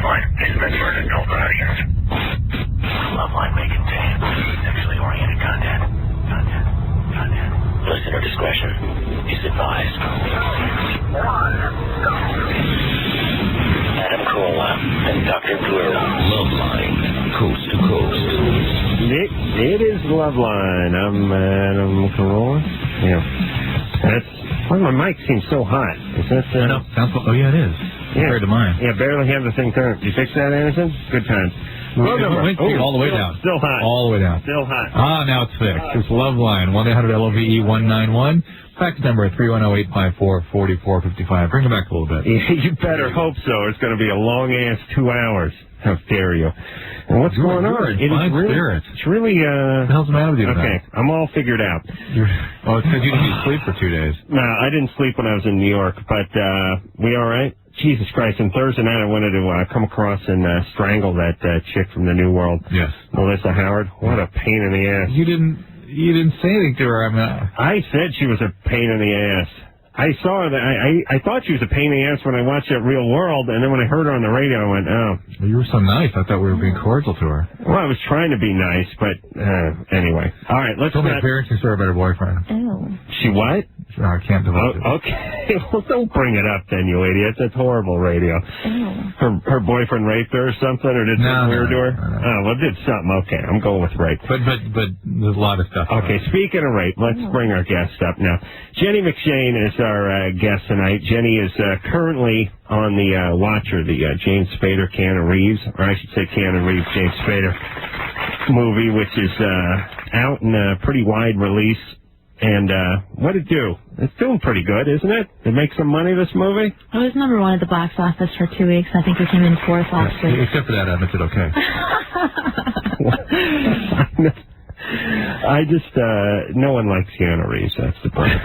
Loveline has been for an adult audience. Loveline may contain sexually oriented content. Listener discretion is advised. Adam Carolla and Dr. Drew. Loveline, coast to coast. It is Loveline. I'm Adam Carolla. Yeah. Why my mic seems so hot? Is that? I know. Oh, yeah, it is. Compared to mine. Yeah, barely have the thing turned. Did you fix that, Anderson? Good times. All the way down. Still hot. All the way down. Still hot. Now it's fixed. It's Loveline, 1-800-LOVE-191. Fax number 310-854-4455. Bring it back a little bit. You better hope so. It's going to be a long-ass 2 hours. How dare you? And what's going on? It's really, What the hell's the matter with you tonight? Okay, I'm all figured out. It's because you didn't sleep for 2 days. No, I didn't sleep when I was in New York, but we all right? Jesus Christ, and Thursday night I wanted to come across and strangle that chick from the New World. Yes. Melissa Howard. What a pain in the ass. You didn't say anything to her. I said she was a pain in the ass. I saw her. I thought she was a pain in the ass when I watched that Real World, and then when I heard her on the radio, I went, oh. Well, you were so nice. I thought we were being cordial to her. Well, I was trying to be nice, but anyway. All right, let's Tell my parents you saw her about her boyfriend. Ew. She what? I can't divulge it. Okay. Well, don't bring it up then, you idiot. That's horrible radio. Ew. Her boyfriend raped her or something, or did something weird to her? No. Oh, well, did something. Okay, I'm going with rape. But there's a lot of stuff. Okay, speaking of rape, let's bring our guest up now. Jenny McShane is our guest tonight. Jenny is currently on the Watcher, the James Spader, Keanu Reeves, or I should say Keanu Reeves, James Spader movie, which is out in a pretty wide release. And what'd it do? It's doing pretty good, isn't it? Did it make some money, this movie? It was number one at the box office for 2 weeks. I think we came in fourth last week. Except for that, I did okay. I just, no one likes Keanu Reeves, that's the point.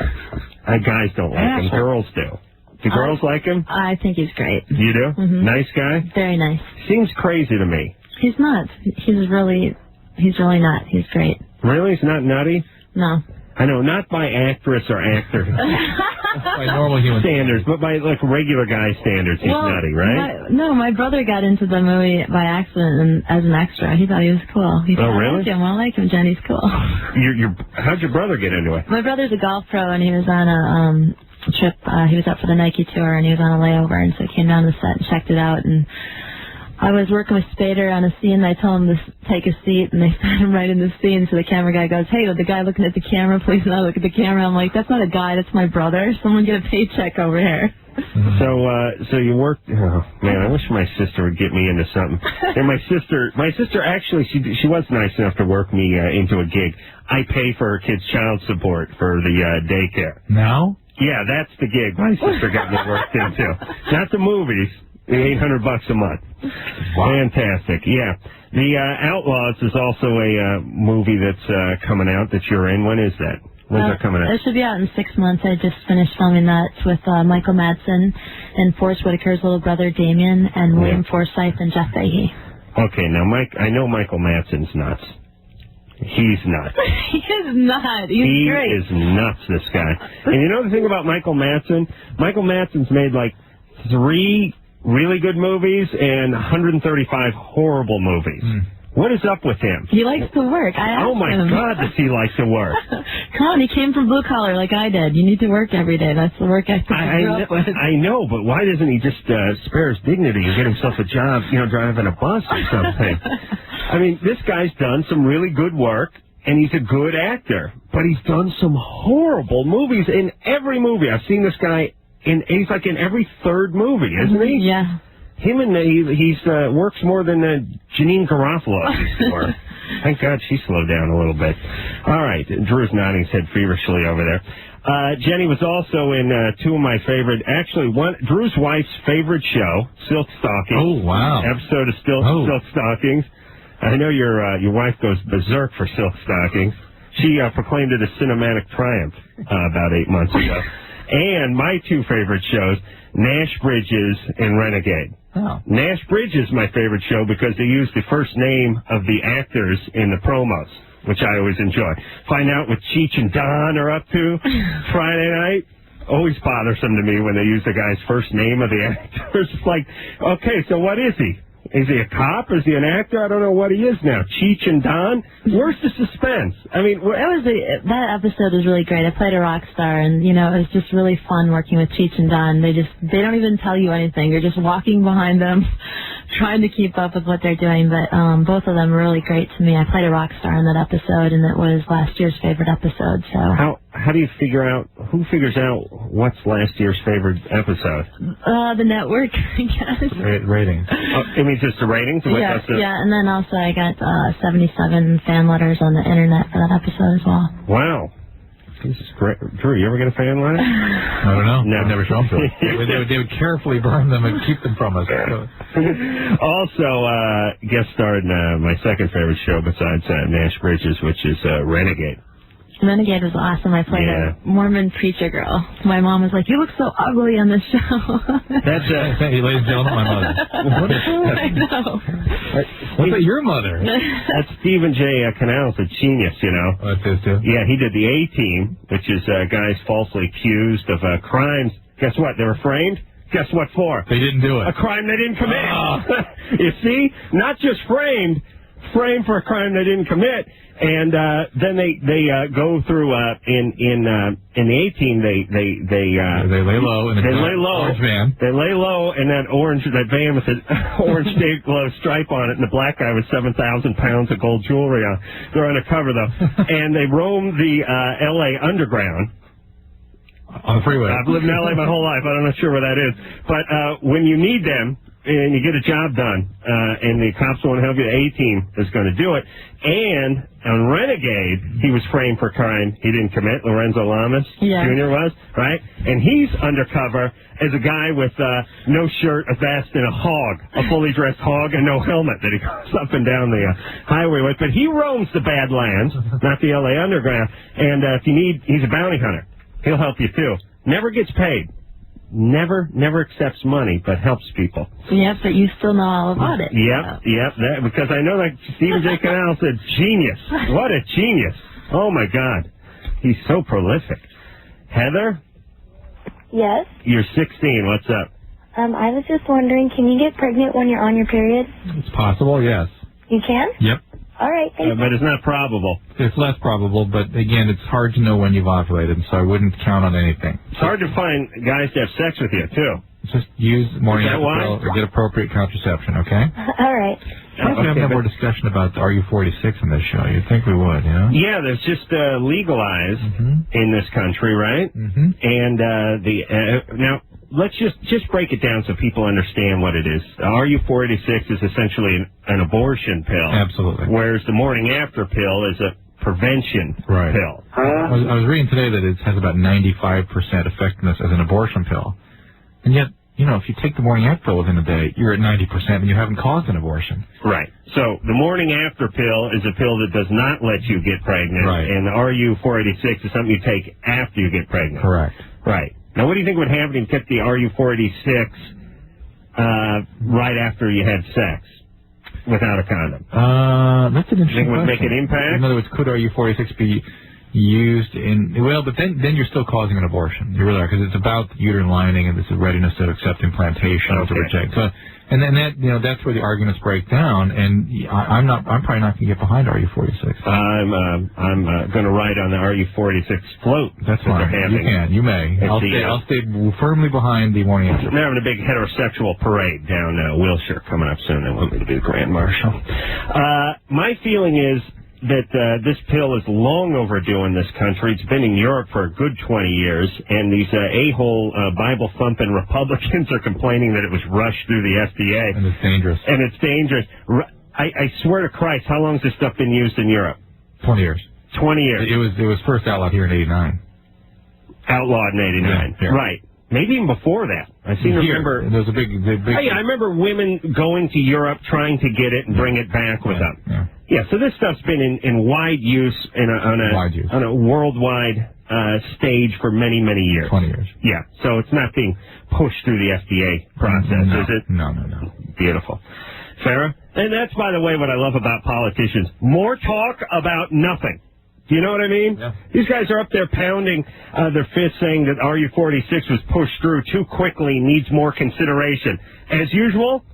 Guys don't like him, girls do. Do girls like him? I think he's great. You do? Mm-hmm. Nice guy? Very nice. Seems crazy to me. He's not. He's really not. He's great. Really? He's not nutty? No. I know, not by actress or actor by normal human standards, but by like regular guy standards, he's nutty, right? My brother got into the movie by accident and as an extra. He thought he was cool. He said, really? I like him. Jenny's cool. How'd your brother get into it? My brother's a golf pro, and he was on a trip. He was up for the Nike tour, and he was on a layover, and so he came down to the set and checked it out, and I was working with Spader on a scene, and I told him to take a seat, and they sat him right in the scene, so the camera guy goes, hey, the guy looking at the camera, please not look at the camera. I'm like, that's not a guy, that's my brother. Someone get a paycheck over here. So you worked, oh man, I wish my sister would get me into something. And my sister actually, she was nice enough to work me into a gig. I pay for her kid's child support for the daycare. Now? Yeah, that's the gig my sister got me worked into. Not the movies. $800 a month. Wow. Fantastic. Yeah. The Outlaws is also a movie that's coming out that you're in. When is that? When's that coming out? It should be out in 6 months. I just finished filming that with Michael Madsen and Forrest Whitaker's little brother Damien and William Forsythe and Jeff Fahey. Okay, now I know Michael Madsen's nuts. He's nuts. He is not. He's great. He is nuts, this guy. And you know the thing about Michael Madsen? Michael Madsen's made like 3 really good movies and 135 horrible movies. What is up with him? He likes to work. I asked him. Oh, my God, does he like to work? Come on, he came from blue collar like I did. You need to work every day. That's the work ethic I grew up with. I know, but why doesn't he just spare his dignity and get himself a job, driving a bus or something? I mean, this guy's done some really good work, and he's a good actor. But he's done some horrible movies in every movie. I've seen this guy, he's like in every third movie, isn't he? Yeah. Him and he's works more than Janine Garofalo used to work. Thank God she slowed down a little bit. All right, Drew's nodding his head feverishly over there. Jenny was also in 2 of my favorite, actually Drew's wife's favorite show, Silk Stockings. Oh, wow. Episode of Silk Stockings. I know your wife goes berserk for Silk Stockings. She proclaimed it a cinematic triumph about 8 months ago. And my 2 favorite shows, Nash Bridges and Renegade. Oh. Nash Bridges is my favorite show because they use the first name of the actors in the promos, which I always enjoy. Find out what Cheech and Don are up to Friday night. Always bothersome to me when they use the guy's first name of the actors. It's like, okay, so what is he? Is he a cop? Is he an actor? I don't know what he is now. Cheech and Don? Where's the suspense? I mean, that episode was really great. I played a rock star, and, you know, it was just really fun working with Cheech and Don. They don't even tell you anything. You're just walking behind them, trying to keep up with what they're doing. But both of them were really great to me. I played a rock star in that episode, and it was last year's favorite episode. So how do you who figures out what's last year's favorite episode? The network, I guess. Ratings. It means just the ratings? Yeah, and then also I got 77 fan letters on the internet for that episode as well. Wow. This is great. Drew, you ever get a fan letter? I don't know. No. I've never shown them to us. They would carefully burn them and keep them from us. Also, guest starred in my second favorite show besides Nash Bridges, which is Renegade. Renegade was awesome. I played a Mormon preacher girl. My mom was like, "You look so ugly on this show." That's Hey, ladies and gentlemen, my mother. I know. What's that, your mother? That's Stephen J. Canals, a genius, you know. Oh, that's his too? Yeah, he did the A-Team, which is guys falsely accused of crimes. Guess what? They were framed. Guess what for? They didn't do it. A crime they didn't commit. Oh. You see? Not just framed for a crime they didn't commit. And then they go through in the A-Team they lay low in orange van. They lay low in that van with the orange day glow stripe on it, and the black guy with 7,000 pounds of gold jewelry on. They're undercover though, and they roam the L.A. underground. On the freeway. I've lived in L.A. my whole life. I'm not sure where that is, but when you need them and you get a job done, and the cops won't help you, the A-Team is going to do it. And on Renegade, he was framed for crime he didn't commit. Lorenzo Lamas Jr. was, right? And he's undercover as a guy with no shirt, a vest, and a fully dressed hog, and no helmet that he goes up and down the highway with. But he roams the Badlands, not the L.A. Underground. And if you need, he's a bounty hunter. He'll help you, too. Never gets paid. Never accepts money, but helps people. Yep, but you still know all about it. Yep, because I know that Stephen J. Canal said, genius. What a genius. Oh, my God. He's so prolific. Heather? Yes? You're 16. What's up? I was just wondering, can you get pregnant when you're on your period? It's possible, yes. You can? Yep. All right, thank you. But it's not probable. It's less probable, but again, it's hard to know when you've ovulated, so I wouldn't count on anything. It's hard to find guys to have sex with you, too. Just use morning after pill or get appropriate contraception, okay? All right. We have no more discussion about RU46 in this show. You'd think we would, you know? Yeah, there's just legalized in this country, right? And now let's just break it down so people understand what it is. RU486 is essentially an abortion pill. Absolutely. Whereas the morning after pill is a prevention pill. I was reading today that it has about 95% effectiveness as an abortion pill. And yet, you know, if you take the morning after pill within a day, you're at 90% and you haven't caused an abortion. Right. So the morning after pill is a pill that does not let you get pregnant. Right. And the RU486 is something you take after you get pregnant. Correct. Right. Now, what do you think would happen if you took the RU486 right after you had sex without a condom? That's an interesting question. Think it would make an impact? In other words, could RU486 be used in... Well, but then you're still causing an abortion. You really are, because it's about the uterine lining and this readiness to accept implantation to reject. So, and then that, you know, that's where the arguments break down. And I'm probably not going to get behind RU46. I'm going to ride on the RU46 float. That's fine. You can. You may. I'll stay firmly behind the morning after. They're having a big heterosexual parade down Wilshire coming up soon. They want me to be the Grand Marshal. My feeling is that this pill is long overdue in this country. It's been in Europe for a good 20 years, and these a-hole Bible-thumping Republicans are complaining that it was rushed through the FDA. And it's dangerous. And it's dangerous. I swear to Christ, how long has this stuff been used in Europe? 20 years. 20 years. It was first outlawed here in 89. Outlawed in 89. Yeah. Right. Maybe even before that. I seem to remember. There was a big. I remember women going to Europe trying to get it and bring it back with them. Yeah. So this stuff's been in wide use on a worldwide stage for many, many years. 20 years. Yeah. So it's not being pushed through the FDA process, is it? No. Beautiful. Sarah? And that's, by the way, what I love about politicians. More talk about nothing. Do you know what I mean? Yeah. These guys are up there pounding their fists saying that RU46 was pushed through too quickly, needs more consideration. As usual,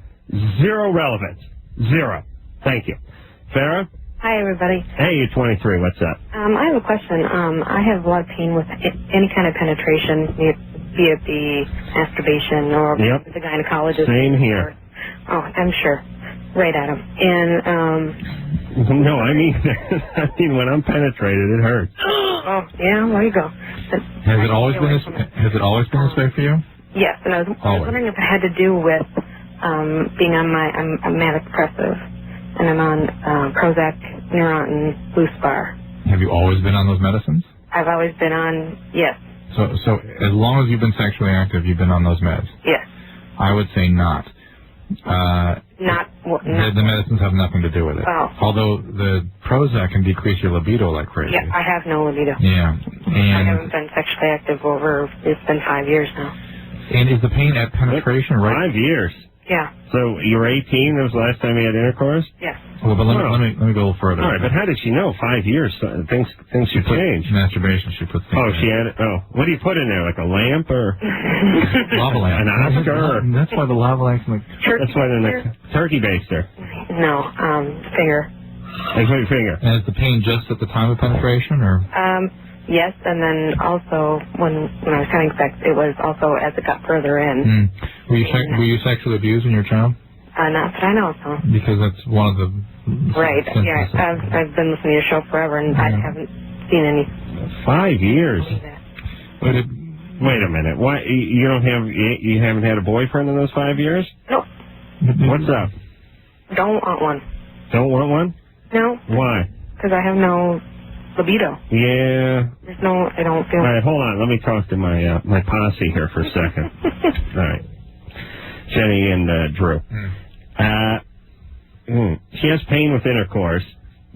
Zero relevance. Zero. Thank you. Farrah? Hi, everybody. Hey, you're 23. What's up? I have a question. I have a lot of pain with any kind of penetration, be it the masturbation or the gynecologist. Same here. Oh, I'm sure. Right at him. And, no, I mean when I'm penetrated, it hurts. Oh, yeah, there you go. Has it always been this way for you? Yes, and I was wondering if it had to do with being on I'm a manic depressive, and I'm on Prozac, Neurontin, Buspar. Have you always been on those medicines? I've always been on, yes. So as long as you've been sexually active, you've been on those meds? Yes. I would say not. The medicines have nothing to do with it. Oh. Although the Prozac can decrease your libido like crazy. Yeah, I have no libido. Yeah. I haven't been sexually active it's been 5 years now. And is the pain at penetration, right? 5 years. Yeah. So you were 18. That was the last time you had intercourse. Yes. Well, but let me go a little further. All right, but how did she know? 5 years. Things should change. Masturbation. She puts. Oh, she had it. Oh, what do you put in there? Like a lamp or lava lamp? An Oscar? That's why the lava lamp's like. That's why they're like turkey baster. No, finger. Like your finger. And is the pain just at the time of penetration, or? Yes, and then also when I was having sex, it was also as it got further in. Were you sexually abused when you were a child? Not that I know of, so. Because that's one of the. Right. Yeah, I've been listening to your show forever, and I haven't seen any. 5 years. Wait a minute. Why you haven't had a boyfriend in those 5 years? No. What's up? Don't want one. Don't want one? No. Why? Because I have no libido. Yeah. I don't feel. All right, hold on. Let me talk to my posse here for a second. All right. Jenny and Drew. She has pain with intercourse.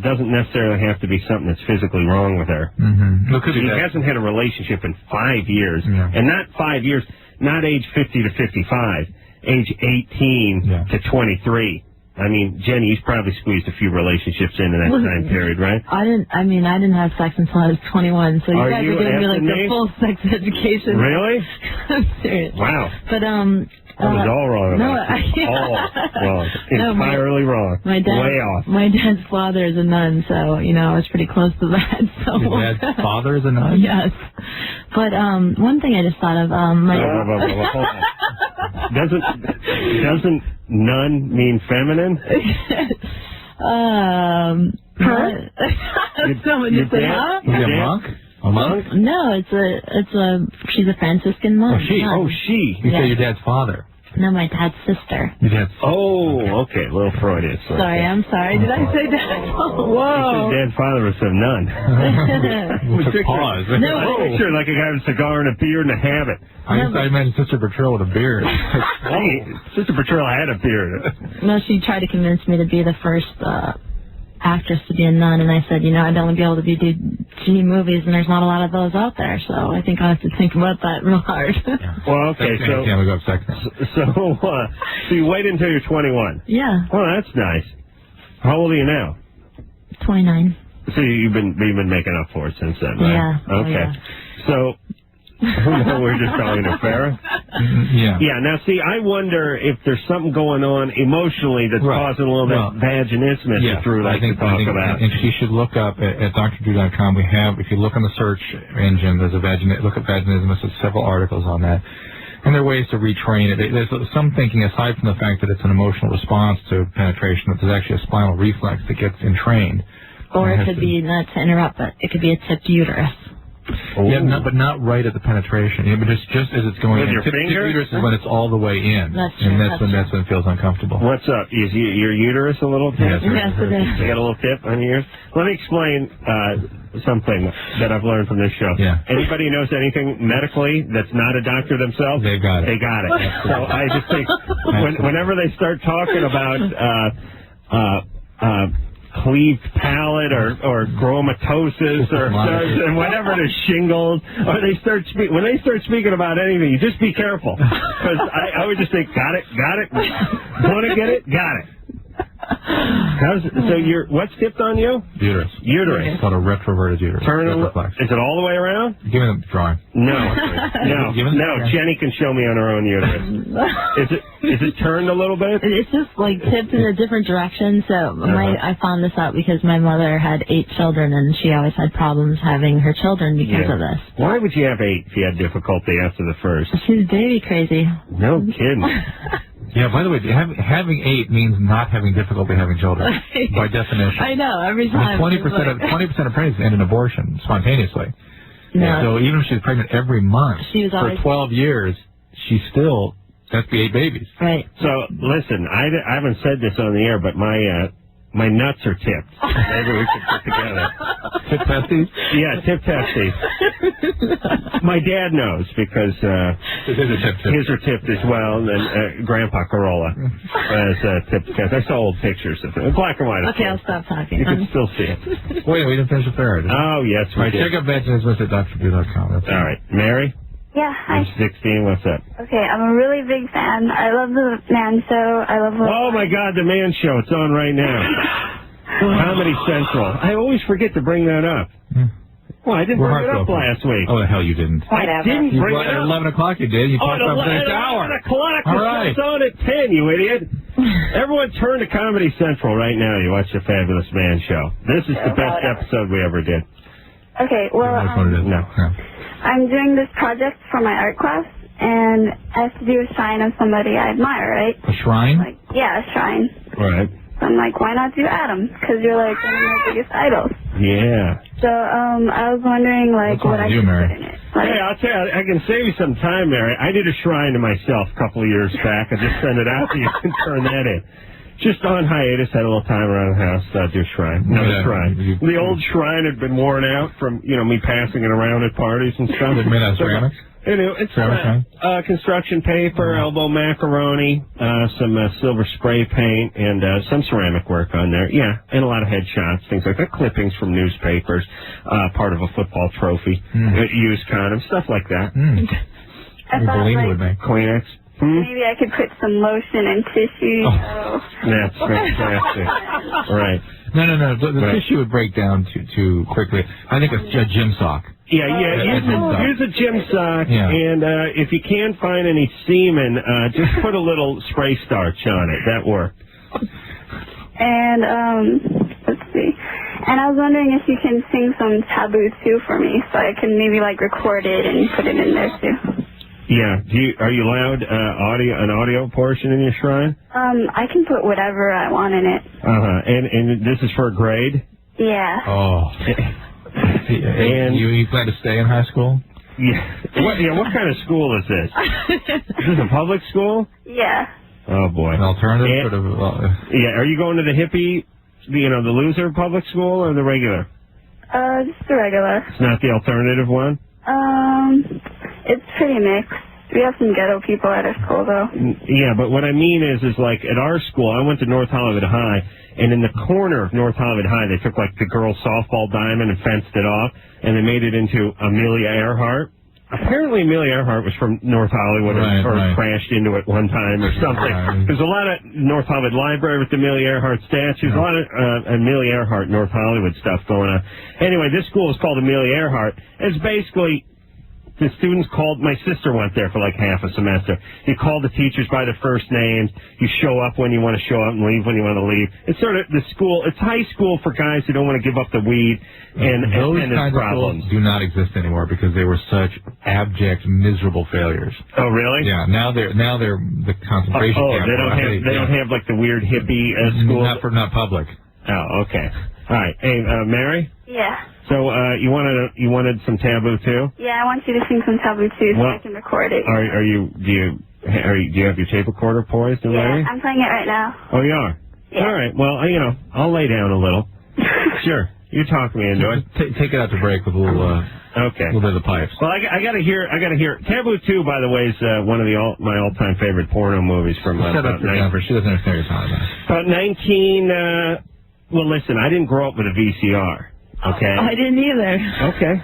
Doesn't necessarily have to be something that's physically wrong with her. She hasn't had a relationship in 5 years. And not 5 years, not age 50 to 55, age 18 to 23. I mean, Jenny, you've probably squeezed a few relationships into that time period, right? I didn't have sex until I was 21, so you guys are giving me like the full sex education. Really? I'm serious. Wow. But that was all wrong. All wrong. Entirely wrong. Way off. My dad's father is a nun, so I was pretty close to that. So. Your dad's father is a nun? Yes. But one thing I just thought of hold on. Doesn't nun mean feminine? Someone just said, huh? Is he a monk? A monk? No, she's a Franciscan monk. She. You say your dad's father. No, my dad's sister. Your dad's okay. Little Freudian. Sorry, I'm sorry. Did I say that? Whoa. Your dad's father was a nun. Pause. No. Picture like a guy with a cigar and a beard and a habit. I imagine Sister Bertrell with a beard. Sister Bertrell had a beard. No, she tried to convince me to be the first actress to be a nun, and I said, I'd only be able to do G movies, and there's not a lot of those out there, so I think I'll have to think about that real hard. Well, okay, so we go second. So you wait until you're 21. Yeah. Well, that's nice. How old are you now? 29. So you've been making up for it since then, right? Yeah. Okay. So. We're just talking to Farrah. Yeah. Now, see, I wonder if there's something going on emotionally that's causing a little bit of vaginismus that Drew likes to talk about. And she should look up at drdrew.com. We have, if you look on the search engine, look at vaginismus. There's several articles on that. And there are ways to retrain it. There's some thinking, aside from the fact that it's an emotional response to penetration, that there's actually a spinal reflex that gets entrained. Or it could be, not to interrupt, but it could be a tipped uterus. Yeah, but not right at the penetration. But just as it's going in. With your finger? Uterus is when it's all the way in. That's true. And that's when it feels uncomfortable. What's up? Is your uterus a little tip? Yes, it is. You got a little tip on your ears? Let me explain something that I've learned from this show. Yeah. Anybody knows anything medically that's not a doctor themselves? They got it. They got it. So I just think whenever they start talking about cleaved palate or chromatosis and whatever it is, shingles, or when they start speaking about anything, you just be careful, because I would just think, got it, want to get it, got it. What's tipped on you? Uterus. Uterus. It's called a retroverted uterus. Is it all the way around? Give me the drawing. No. Jenny can show me on her own uterus. Is it turned a little bit? It's just like tipped in a different direction. So I found this out because my mother had 8 children, and she always had problems having her children because of this. Why would you have 8 if you had difficulty after the first? She's baby crazy. No kidding. Yeah, by the way, having 8 means not having difficulty having children, by definition. I know, every time. 20% of pregnancies end in abortion spontaneously. No. So even if she's pregnant every month for 12 years, she still has to be 8 babies. Right. So, listen, I haven't said this on the air, but my nuts are tipped. Maybe we should put together. Tip testes? Yeah, tip testes. My dad knows because his are tipped as well, and then Grandpa Carolla has tipped because I saw old pictures of it. Black and white. Okay, I'll stop talking. You can still see it. Wait, we didn't finish the third. Oh, yes, we did. Check out Benjamin's list at drbew.com. All right. Mary? Yeah, hi. I'm 16. What's up? Okay, I'm a really big fan. I love the Man Show. I love Oh, my God, the Man Show. It's on right now. Comedy Central. I always forget to bring that up. Well, I didn't bring it up last week. Oh, the hell you didn't. I didn't bring it up. At 11 o'clock you did. You talked about it for the next hour. 11 o'clock. All right. It's on at 10, you idiot. Everyone turn to Comedy Central right now. You watch the Fabulous Man Show. This is the best episode we ever did. Okay, well, I'm doing this project for my art class, and it has to do a shrine of somebody I admire, right? A shrine? A shrine. Right. So I'm like, why not do Adam? Because you're like one of my biggest idols. Yeah. So I was wondering, like, what I should put in it. Hey, I'll tell you, I can save you some time, Mary. I did a shrine to myself a couple of years back. I just sent it out so you can turn that in. Just on hiatus, had a little time around the house, do a shrine. Another shrine. The old shrine had been worn out from, me passing it around at parties and stuff. Is it made out of ceramics? It's construction paper, elbow macaroni, some silver spray paint, and some ceramic work on there. Yeah, and a lot of headshots, things like that, clippings from newspapers, part of a football trophy, used condoms, stuff like that. I thought, would make Kleenex. Maybe I could put some lotion and tissue. That's fantastic. Right. No. The tissue would break down too quickly. I think a gym sock. Yeah. Use a gym sock, and if you can't find any semen, just put a little spray starch on it. That worked. And let's see. And I was wondering if you can sing some Taboo too for me, so I can maybe record it and put it in there too. Yeah. Are you allowed an audio portion in your shrine? I can put whatever I want in it. And this is for a grade? Yeah. Oh. And you plan to stay in high school? Yeah. What kind of school is this? Is this a public school? Yeah. Oh boy. An alternative sort of. Yeah. Are you going to the hippie, the loser public school or the regular? Just the regular. It's not the alternative one? It's pretty mixed. We have some ghetto people at our school, though. Yeah, but what I mean is like at our school, I went to North Hollywood High, and in the corner of North Hollywood High, they took the girls' softball diamond and fenced it off, and they made it into Amelia Earhart. Apparently, Amelia Earhart was from North Hollywood or crashed into it one time or something. There's a lot of North Hollywood Library with the Amelia Earhart statues, a lot of Amelia Earhart, North Hollywood stuff going on. Anyway, this school is called Amelia Earhart. It's basically... The students my sister went there for half a semester. You call the teachers by their first names. You show up when you want to show up and leave when you want to leave. It's sort of it's high school for guys who don't want to give up the weed and those kinds problems. Of schools do not exist anymore because they were such abject, miserable failures. Oh, really? Yeah, now they're the concentration camp. They don't have the weird hippie school? Not public. Oh, okay. All right. Hey, Mary? Yeah. So you wanted some Taboo too? Yeah, I want you to sing some Taboo too, so I can record it. Do you have your tape recorder poised? Yeah, I'm playing it right now. Oh, you are? Yeah. All right. Well, I'll lay down a little. Sure. You talk me into it. Take it out to break with a little. Okay. A little bit of the pipes. Well, I gotta hear. Taboo 2, by the way, is one of my all-time favorite porno movies from about 19. She doesn't understand what you're talking about. About 19. Well, listen, I didn't grow up with a VCR. Okay. I didn't either. Okay.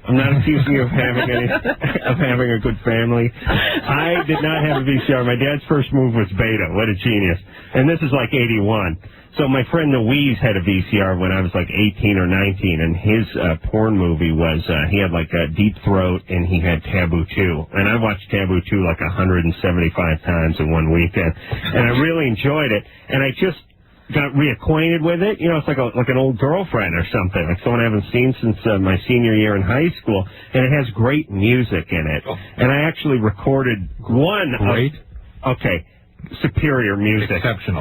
I'm not accusing you of having a good family. I did not have a VCR. My dad's first move was Beta. What a genius. And this is like 81. So my friend Louise had a VCR when I was like 18 or 19, and his porn movie was, he had like a Deep Throat, and he had Taboo 2. And I watched Taboo 2 like 175 times in one weekend. And I really enjoyed it. And I just got reacquainted with it. You know, it's like an old girlfriend or something, like someone I haven't seen since my senior year in high school. And it has great music in it. And I actually recorded one Okay. Superior music. Exceptional.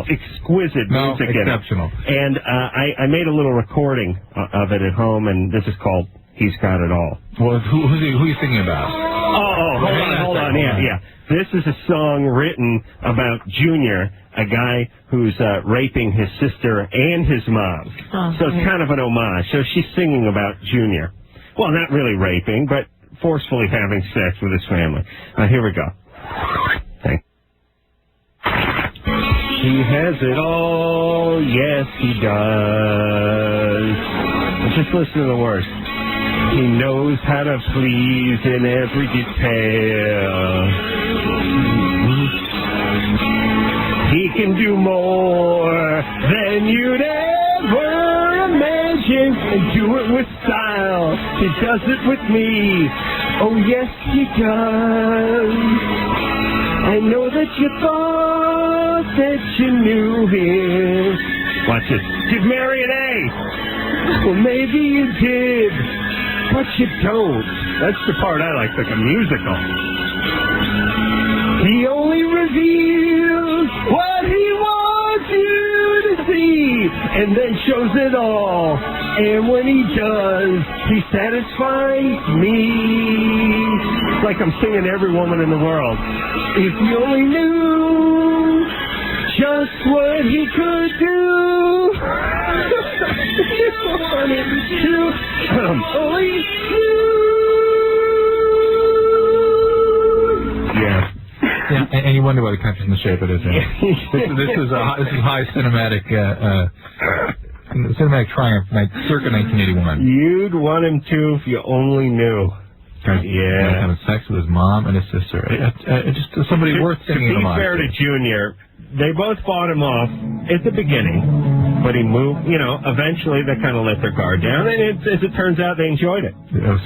Exquisite music in it. Exceptional. And I made a little recording of it at home, and this is called He's Got It All. Well, who are you thinking about? Hold on. Yeah. This is a song written about Junior, a guy who's raping his sister and his mom. So it's kind of an homage. So she's singing about Junior. Well, not really raping, but forcefully having sex with his family. Here we go. Thanks. He has it all, yes he does. Just listen to the words. He knows how to please in every detail. He can do more than you'd ever imagine, and do it with style. He does it with me. Oh yes he does. I know that you thought that you knew him. Watch this. Give Mary an A. Well, maybe you did, but you don't. That's the part I like a musical. He only reveals what he wants you to see, and then shows it all. And when he does, he satisfies me. It's like I'm singing every woman in the world. If you only knew just what he could do. Only you. Yeah. And you wonder why the country's in the shape it is in. This is high cinematic triumph, circa 1981. You'd want him to if you only knew. Yeah. Having sex with his mom and his sister. Just somebody worth singing along. To be fair to Junior, they both fought him off at the beginning, but he moved, eventually they kind of let their guard down, and as it turns out, they enjoyed it.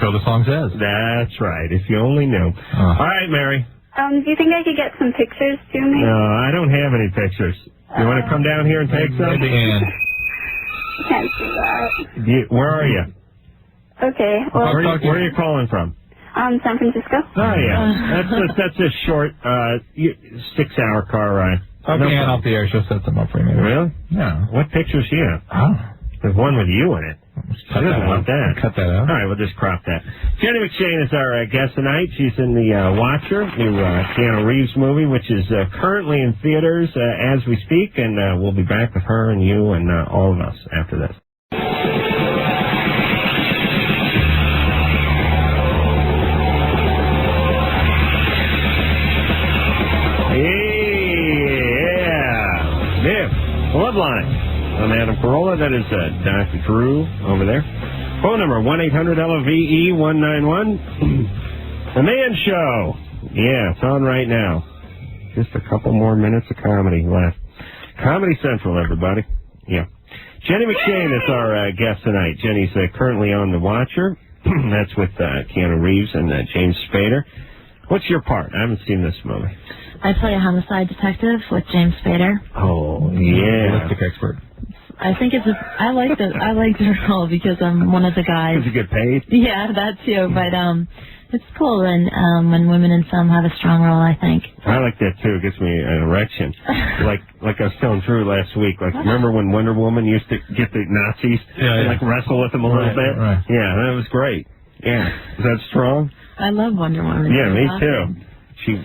So the song says. That's right, if you only knew. All right, Mary. Do you think I could get some pictures to me? No, I don't have any pictures. You want to come down here and take some? Maybe Ann. Can't do that. Where are you? Okay. Well, where are you calling from? San Francisco. Oh, yeah. That's a short 6-hour car ride. Okay, Ann off the air. She'll set them up for you. Maybe. Really? Yeah. What pictures do you have? Oh. There's one with you in it. She doesn't want that. Cut that out. All right, we'll just crop that. Jenny McShane is our guest tonight. She's in the Watcher, new Keanu Reeves movie, which is currently in theaters as we speak, and we'll be back with her and you and all of us after this. Loveline. I'm Adam Carolla. That is Dr. Drew over there. Phone number 1-800-LOVE-191. The Man Show. Yeah, it's on right now. Just a couple more minutes of comedy left. Comedy Central, everybody. Yeah. Jenny McShane is our guest tonight. Jenny's currently on The Watcher. That's with Keanu Reeves and James Spader. What's your part? I haven't seen this movie. I play a homicide detective with James Spader. Oh, yeah. Ballistic expert. I think I like the role because I'm one of the guys. Does he get paid? Yeah, that too. But it's cool when women in film have a strong role, I think. I like that too. It gives me an erection. like I was telling Drew last week. Remember when Wonder Woman used to get the Nazis and wrestle with them a little bit? Right. Yeah, that was great. Yeah. Is that strong? I love Wonder Woman. Yeah, me too.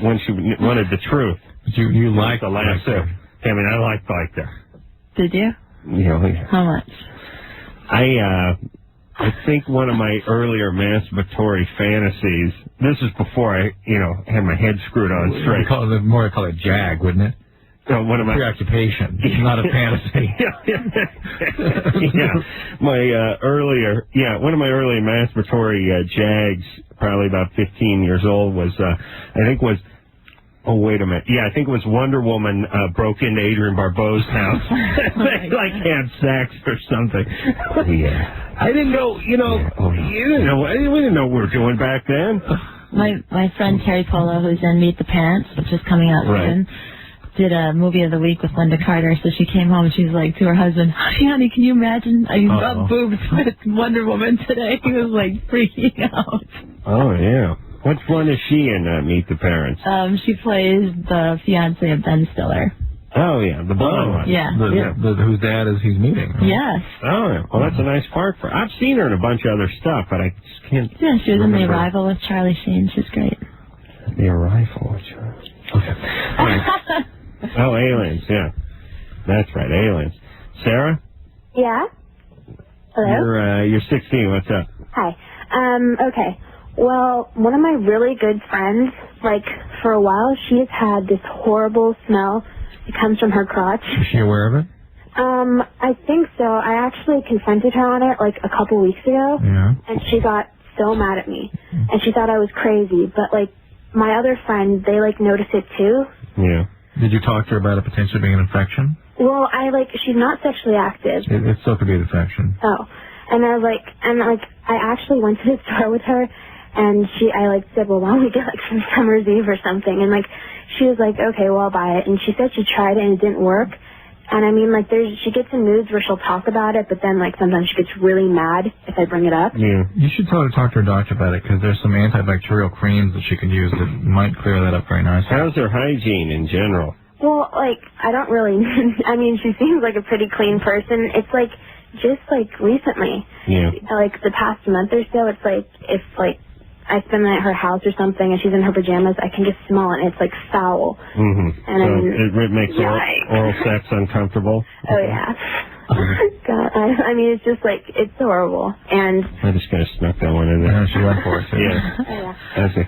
When she wanted the truth. You liked the last two. I mean, I liked her. Did you? Yeah. How much? I think one of my earlier masturbatory fantasies. This is before I, had my head screwed on straight. I call it Jag, wouldn't it? one of my preoccupation, not a fantasy. One of my earlier masturbatory jags, probably about 15 years old, was oh, wait a minute. Yeah, I think it was Wonder Woman broke into Adrienne Barbeau's house. They had sex or something. Yeah. I didn't know, you didn't know, we didn't know what we were doing back then. My friend Terry Polo, who's in Meet the Parents, which is coming out soon, did a movie of the week with Linda Carter. So she came home and she's like to her husband, honey, can you imagine? I got boobs with Wonder Woman today. He was like freaking out. Oh, yeah. What one is she in Meet the Parents? She plays the fiance of Ben Stiller. Oh, yeah, the blonde one. Yeah. Whose dad is he's meeting. Right? Yes. Oh, yeah. Well, that's a nice part for her. I've seen her in a bunch of other stuff, but I just can't. Yeah, she was in The Arrival with Charlie Sheen. She's great. The Arrival with Charlie. Okay. Oh, Aliens, yeah. That's right, Aliens. Sarah? Yeah? Hello? You're 16. What's up? Hi. Okay. Well, one of my really good friends, for a while, she has had this horrible smell. It comes from her crotch. Is she aware of it? I think so. I actually confronted her on it, a couple weeks ago. Yeah. And she got so mad at me. And she thought I was crazy. But, my other friend, they, noticed it too. Yeah. Did you talk to her about it potentially being an infection? Well, she's not sexually active. It still could be an infection. Oh. And I was I actually went to the store with her, and I said, well, why don't we get, some Summer's Eve or something? And, she was like, okay, well, I'll buy it. And she said she tried it and it didn't work. And, I mean, she gets in moods where she'll talk about it, but then, sometimes she gets really mad if I bring it up. Yeah. You should talk to her doctor about it, because there's some antibacterial creams that she could use that might clear that up very nicely. How's her hygiene in general? Well, I don't really, I mean, she seems like a pretty clean person. It's, just, recently. Yeah. The past month or so, it's, if, I spend the night at her house or something and she's in her pajamas, I can just smell it and it's, foul. Mm-hmm. And so it makes oral sex uncomfortable? Oh, yeah. God, I mean, it's just, it's horrible. And I just kind of snuck that one in there. Yeah, she went for it, too. Yeah. Oh, yeah. I see.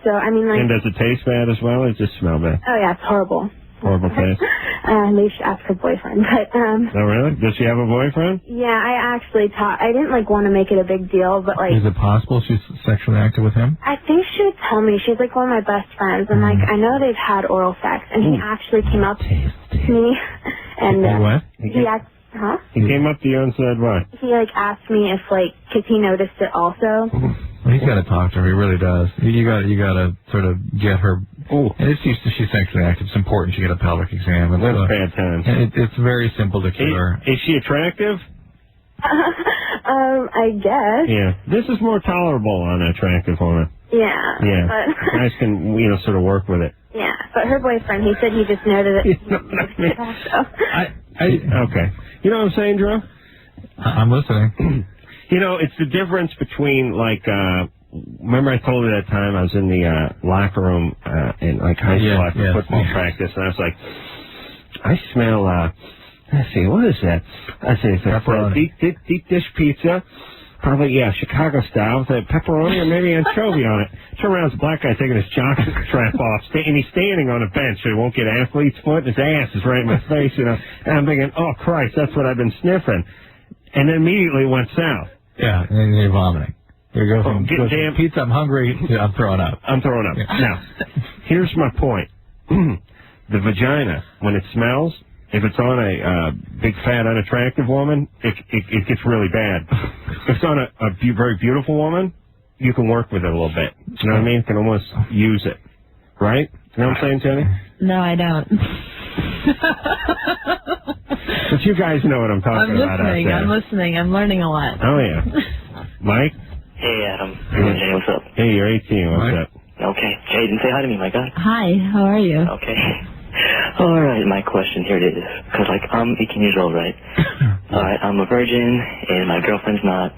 So, I mean, And does it taste bad as well, or does it just smell bad? Oh, yeah, it's horrible. Horrible taste? Maybe she asked her boyfriend, but, Oh, really? Does she have a boyfriend? Yeah, I actually I didn't, want to make it a big deal, but, Is it possible she's sexually active with him? I think she would tell me. She's, one of my best friends, and, I know they've had oral sex, and he actually came up to me, and, what? He came up to you and said what? He, asked me if, because he noticed it also. Well, he's got to talk to her. He really does. You got to sort of get her. Oh. And if she's sexually active, it's important she get a pelvic exam. That's bad times. And it's very simple to cure. Is she attractive? I guess. Yeah. This is more tolerable on an attractive woman. Yeah. Yeah. But guys can, sort of work with it. Yeah. But her boyfriend, he said he just noted it. Okay. You know what I'm saying, Drew? I'm listening. It's the difference between, remember I told you that time I was in the locker room in, high school after football practice, and I was like, I smell, let's see, what is that? I say, it's a deep dish pizza, probably, Chicago style, with a pepperoni or maybe anchovy on it. Turn around, this black guy taking his jock strap off, and he's standing on a bench so he won't get athlete's foot, and his ass is right in my face, and I'm thinking, oh, Christ, that's what I've been sniffing. And then immediately went south. Yeah, and then you're vomiting. You go from pizza, I'm hungry, to I'm throwing up. I'm throwing up. Yeah. Now, here's my point. The vagina, when it smells, if it's on a big, fat, unattractive woman, it gets really bad. If it's on a very beautiful woman, you can work with it a little bit. You know what I mean? You can almost use it. Right? You know what I'm saying, Jenny? No, I don't. But you guys know what I'm talking about out there. I'm listening. I'm learning a lot. Oh, yeah. Mike? Hey, Adam. Hey, Jenny, what's up? Hey, you're 18. What's up? Okay. Jaden, say hi to me, my guy. Hi, how are you? Okay. All right, my question here it is. Because, I'm 18 years old, right? All right, I'm a virgin, and my girlfriend's not,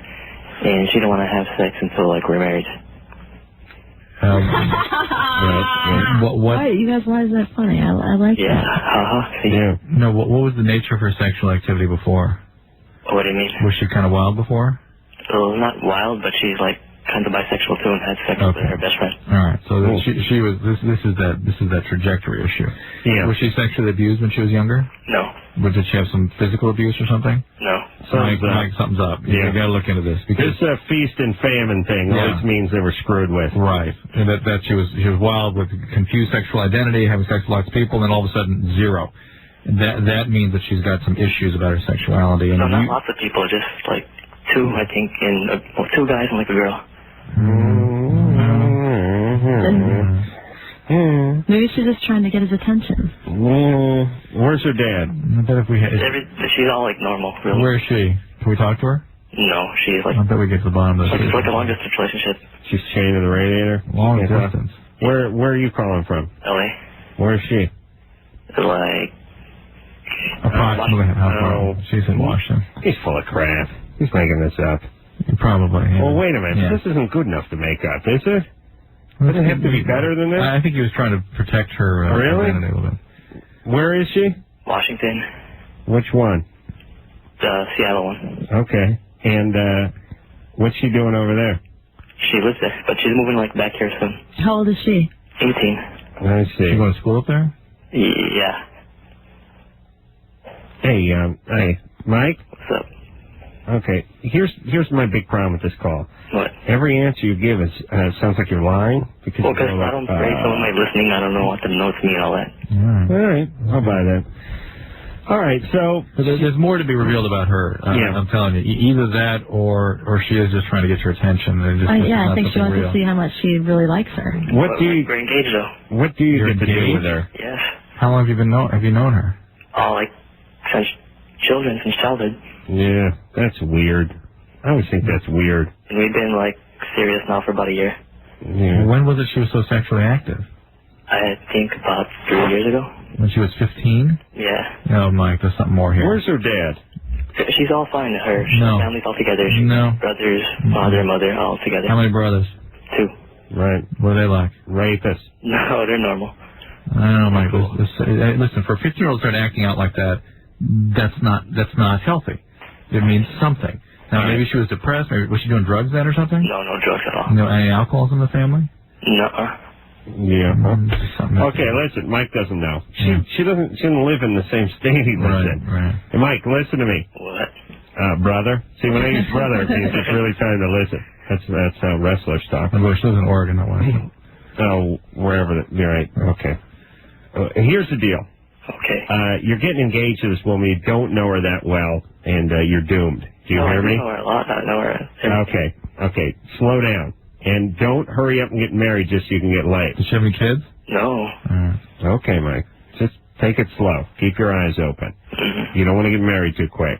and she don't want to have sex until, we're married. Right. What? Why, you guys, why is that funny? I like that. Yeah. Yeah. No, what was the nature of her sexual activity before? What do you mean? Was she kind of wild before? Well, not wild, but she's, kind of bisexual too and had sex with her best friend. All right. So she was. This is that trajectory issue. Yeah. Was she sexually abused when she was younger? No. Did she have some physical abuse or something? No. Mike, something's up. You got to look into this because this feast and famine thing always means they were screwed with. Right. And that she was wild with confused sexual identity, having sex with lots of people, and then all of a sudden zero. That means that she's got some issues about her sexuality. And no, not lots of people, just like two, I think, and two guys and like a girl. Maybe she's just trying to get his attention. Where's her dad? I bet if we had, she's all like normal, really. Where is she? Can we talk to her? No, she's like. I bet we get to the bottom of this. It's like a long distance relationship. She's chained to the radiator. Long distance. Where are you calling from? LA. Where is she? Like. Approximately how far? She's in Washington. He's full of crap. He's making this up. Probably. Yeah. Well, wait a minute. Yeah. This isn't good enough to make up, is it? Doesn't it have to be better than this? I think he was trying to protect her identity a little bit. Where is she? Washington. Which one? The Seattle one. Okay. And what's she doing over there? She lives there, but she's moving like back here soon. How old is she? 18. I see. She going to school up there? Yeah. Hey, Mike? What's up? Okay, here's my big problem with this call. What? Every answer you give is sounds like you're lying. Because I don't afraid someone might listening. I don't know what the notes mean and all that. All right, I'll buy that. All right, so there's more to be revealed about her. I'm telling you, either that or she is just trying to get your attention. I think she wants to see how much she really likes her. We're engaged though. What do you get to do with her? Yes. How long have you known her? Oh, like since childhood. Yeah, that's weird. I always think that's weird. And we've been like serious now for about a year. Yeah. When was it she was so sexually active? I think about 3 years ago. When she was 15? Yeah. Oh, Mike, there's something more here. Where's her dad? She's all fine. Her family's all together. Brothers, father, mother, all together. How many brothers? 2. Right. What are they like? Rapists. No, they're normal. I don't know, Mike. Listen, for a 15-year-old to start acting out like that, that's not healthy. It means something. Now, maybe she was depressed. Maybe was she doing drugs then or something? No drugs at all. No, any alcohols in the family? No. Yeah. Okay, listen. Mike doesn't know. She doesn't live in the same state he lives in. Right. Hey, Mike, listen to me. What? Brother. See, when I use brother, it means it's really trying to listen. That's how wrestlers talk. Well, she lives in Oregon, that one. Oh, wherever. You're right. Okay. Here's the deal. Okay. You're getting engaged to this woman. You don't know her that well, and you're doomed. Do you hear me? I know her a lot. I know her. Okay. Slow down. And don't hurry up and get married just so you can get laid. Does she have any kids? No. Okay, Mike. Just take it slow. Keep your eyes open. Mm-hmm. You don't want to get married too quick.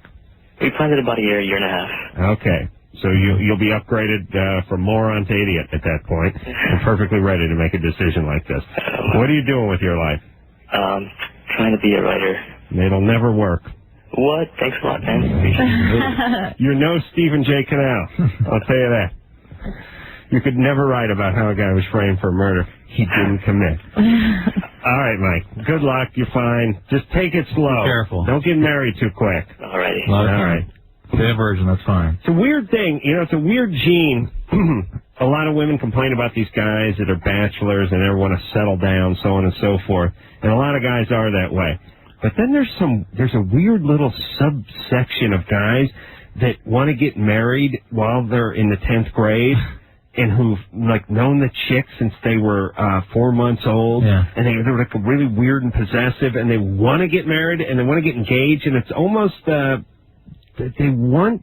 We planned it about a year and a half. Okay. So you'll be upgraded from moron to idiot at that point, and perfectly ready to make a decision like this. What are you doing with your life? Trying to be a writer. It'll never work. What? Thanks a lot, man. You're no Stephen J. Canal. I'll tell you that. You could never write about how a guy was framed for murder he didn't commit. All right, Mike. Good luck. You're fine. Just take it slow. Be careful. Don't get married too quick. All righty. All right. Stay a virgin. That's fine. It's a weird thing. It's a weird gene. A lot of women complain about these guys that are bachelors and never want to settle down, so on and so forth. And a lot of guys are that way. But then there's a weird little subsection of guys that want to get married while they're in the 10th grade and who've like known the chick since they were 4 months old. Yeah. And they're like really weird and possessive, and they want to get married and they want to get engaged, and it's almost they want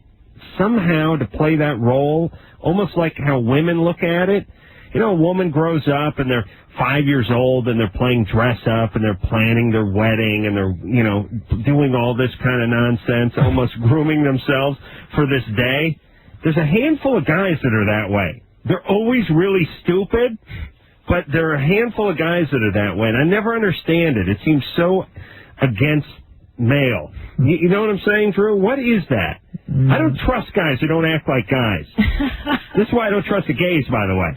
somehow to play that role, almost like how women look at it. A woman grows up and they're 5 years old and they're playing dress up and they're planning their wedding and they're, doing all this kind of nonsense, almost grooming themselves for this day. There's a handful of guys that are that way. They're always really stupid, but there are a handful of guys that are that way, and I never understand it. It seems so against male. You know what I'm saying, Drew? What is that? I don't trust guys who don't act like guys. This is why I don't trust the gays, by the way.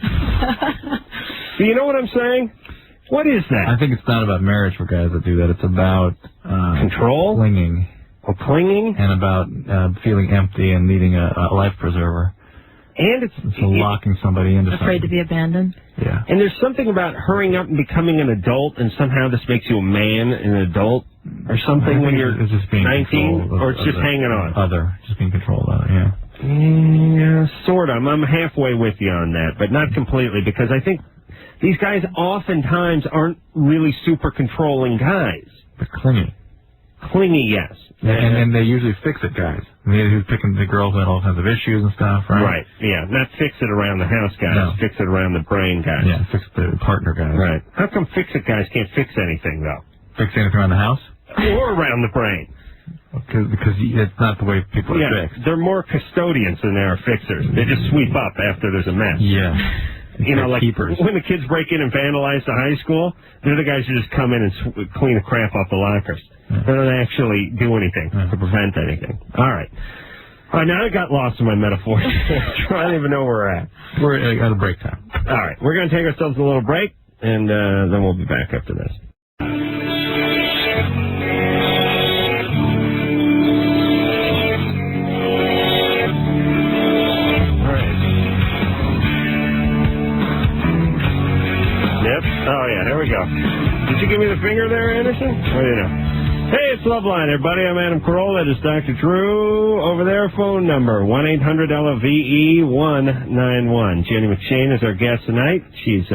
Do you know what I'm saying? What is that? I think it's not about marriage for guys that do that. It's about control, clinging, clinging, and about feeling empty and needing a life preserver. And it's locking somebody into something. Afraid to be abandoned. Yeah. And there's something about hurrying up and becoming an adult, and somehow this makes you a man, an adult, or something when you're it's just being 19, or it's just hanging on. Just being controlled on, yeah. Yeah, sort of. I'm halfway with you on that, but not completely, because I think these guys oftentimes aren't really super controlling guys. But clingy. Clingy, yes. And they usually fix it, guys. I mean, who's picking the girls who had all kinds of issues and stuff, right? Right, yeah. Not fix it around the house guys, fix it around the brain guys. Yeah, fix the partner guys. Right. How come fix it guys can't fix anything, though? Fix anything around the house? Or around the brain. Because it's not the way people are fixed. They're more custodians than they are fixers. They just sweep up after there's a mess. Yeah. You know, like keepers. When the kids break in and vandalize the high school, they're the guys who just come in and clean the crap off the lockers. They don't actually do anything to prevent anything. All right. Now I got lost in my metaphors. I don't even know where we're at. We're at a break time. All right. We're going to take ourselves a little break, and then we'll be back after this. Oh, yeah, there we go. Did you give me the finger there, Anderson? What do you know? Hey, it's Loveline, everybody. I'm Adam Carolla. This is Dr. Drew. Over there, phone number, 1-800-LOVE-191. Jenny McShane is our guest tonight. She's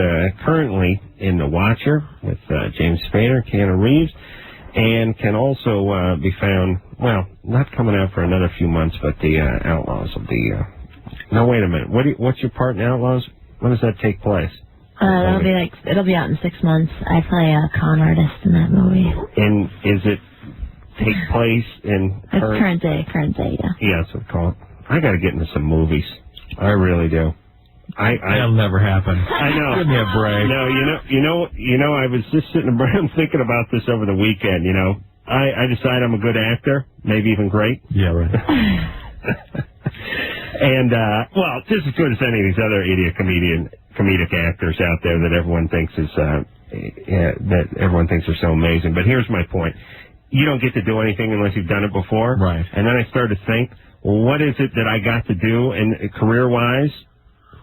currently in The Watcher with James Spader, Keanu Reeves, and can also be found, well, not coming out for another few months, but the Outlaws will be... No, wait a minute. What's your part in Outlaws? When does that take place? It'll be out in 6 months. I play a con artist in that movie. And is it take place in current day, yeah. Yeah, that's what we call it. I got to get into some movies. I really do. That'll never happen. I know. Give me a break. No, you know. I was just sitting around thinking about this over the weekend. You know, I decide I'm a good actor, maybe even great. Yeah, right. And well, just as good as any of these other idiot comedic actors out there that everyone thinks is are so amazing. But here's my point: you don't get to do anything unless you've done it before. Right. And then I started to think, well, what is it that I got to do and career-wise